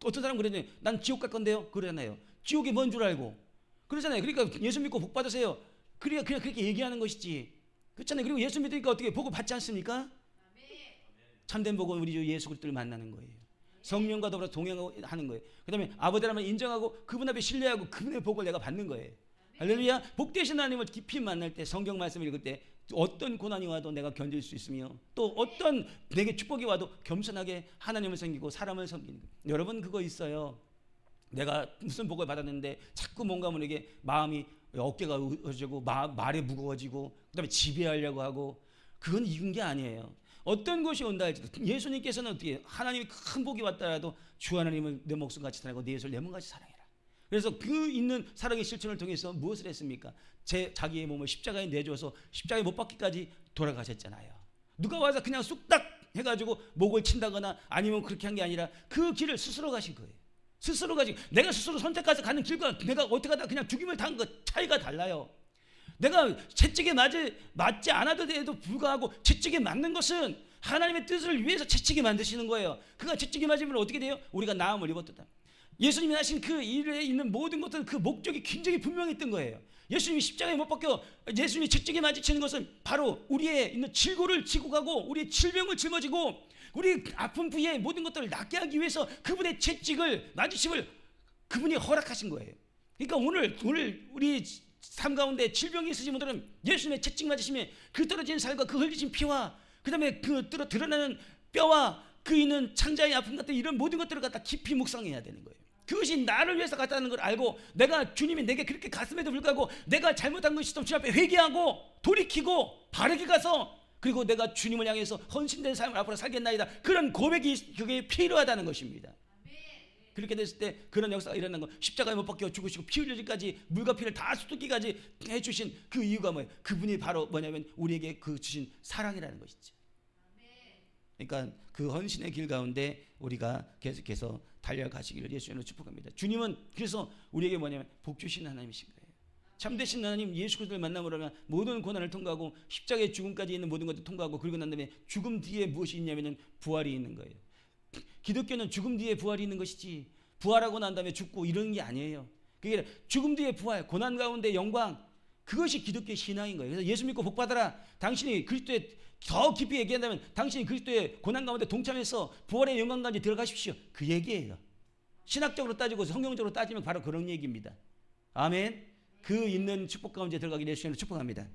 어떤 사람 그러잖아요. 난 지옥 갈 건데요. 그러잖아요. 지옥이 뭔 줄 알고. 그러잖아요. 그러니까 예수 믿고 복 받으세요. 그냥 그렇게 얘기하는 것이지. 그렇잖아요. 그리고 예수 믿으니까 어떻게 복을 받지 않습니까? 참된 복은 우리 주 예수 그리스도를 만나는 거예요. 성령과 더불어 동행하는 거예요. 그다음에 아버지라면 인정하고 그분 앞에 신뢰하고 그분의 복을 내가 받는 거예요. 할렐루야. 복 되신 하나님을 깊이 만날 때 성경 말씀을 읽을 때 어떤 고난이 와도 내가 견딜 수 있으며 또 어떤 내게 축복이 와도 겸손하게 하나님을 섬기고 사람을 섬기는 거예요. 여러분 그거 있어요. 내가 무슨 복을 받았는데 자꾸 뭔가 우리에게 마음이 어깨가 어지고 말에 무거워지고 그다음에 지배하려고 하고 그건 이긴 게 아니에요. 어떤 것이 온다 할지라도 예수님께서는 어떻게 하나님이 큰 복이 왔다라도 주 하나님을 내 목숨같이 사랑하고 내 예수를 내 몸같이 사랑해라. 그래서 그 있는 사랑의 실천을 통해서 무엇을 했습니까? 자기의 몸을 십자가에 내줘서 십자가에 못 박기까지 돌아가셨잖아요. 누가 와서 그냥 쑥딱 해가지고 목을 친다거나 아니면 그렇게 한 게 아니라 그 길을 스스로 가신 거예요. 스스로 가신, 내가 스스로 선택해서 가는 길과 내가 어떻게 하다 그냥 죽임을 당한 것 차이가 달라요. 내가 채찍에 맞지 않아도 불구하고 채찍에 맞는 것은 하나님의 뜻을 위해서 채찍에 만드시는 거예요. 그가 채찍에 맞으면 어떻게 돼요? 우리가 나음을 입었다. 예수님이 하신 그 일에 있는 모든 것들은 그 목적이 굉장히 분명했던 거예요. 예수님이 십자가에 못 박혀 예수님이 채찍에 맞으시는 것은 바로 우리의 있는 질고를 지고 가고 우리의 질병을 짊어지고 우리 아픈 부위의 모든 것들을 낫게 하기 위해서 그분의 채찍을 맞으심을 그분이 허락하신 거예요. 그러니까 오늘 우리 삶 가운데 질병이 있으신 분들은 예수님의 채찍 맞으심에 그 떨어진 살과 그 흘리신 피와 그 다음에 그 드러나는 뼈와 그 있는 창자의 아픔 같은 이런 모든 것들을 갖다 깊이 묵상해야 되는 거예요. 그것이 나를 위해서 갔다는 걸 알고 내가 주님이 내게 그렇게 갔음에도 불구하고 내가 잘못한 것이 있으면 주님 앞에 회개하고 돌이키고 바르게 가서 그리고 내가 주님을 향해서 헌신된 삶을 앞으로 살겠나이다. 그런 고백이 그게 필요하다는 것입니다. 그렇게 됐을 때 그런 역사가 일어나는 거, 십자가에 못 박혀 죽으시고 피 흘리기까지 물과 피를 다 쏟기까지 해주신 그 이유가 뭐예요? 그분이 바로 뭐냐면 우리에게 그 주신 사랑이라는 것이죠. 그러니까 그 헌신의 길 가운데 우리가 계속해서 달려가시기를 예수님으로 축복합니다. 주님은 그래서 우리에게 뭐냐면 복 주시는 하나님이신 거예요. 참되신 하나님 예수 그리스도를 만남으로 하면 모든 고난을 통과하고 십자가의 죽음까지 있는 모든 것을 통과하고 그리고 난 다음에 죽음 뒤에 무엇이 있냐면 부활이 있는 거예요. 기독교는 죽음 뒤에 부활이 있는 것이지 부활하고 난 다음에 죽고 이런 게 아니에요. 그게 죽음 뒤에 부활, 고난 가운데 영광, 그것이 기독교의 신앙인 거예요. 그래서 예수 믿고 복 받아라. 당신이 그리스도의 더 깊이 얘기한다면 당신이 그리스도의 고난 가운데 동참해서 부활의 영광 가운데 들어가십시오. 그 얘기예요. 신학적으로 따지고 성경적으로 따지면 바로 그런 얘기입니다. 아멘. 그 있는 축복 가운데 들어가기를 예수님으로 축복합니다.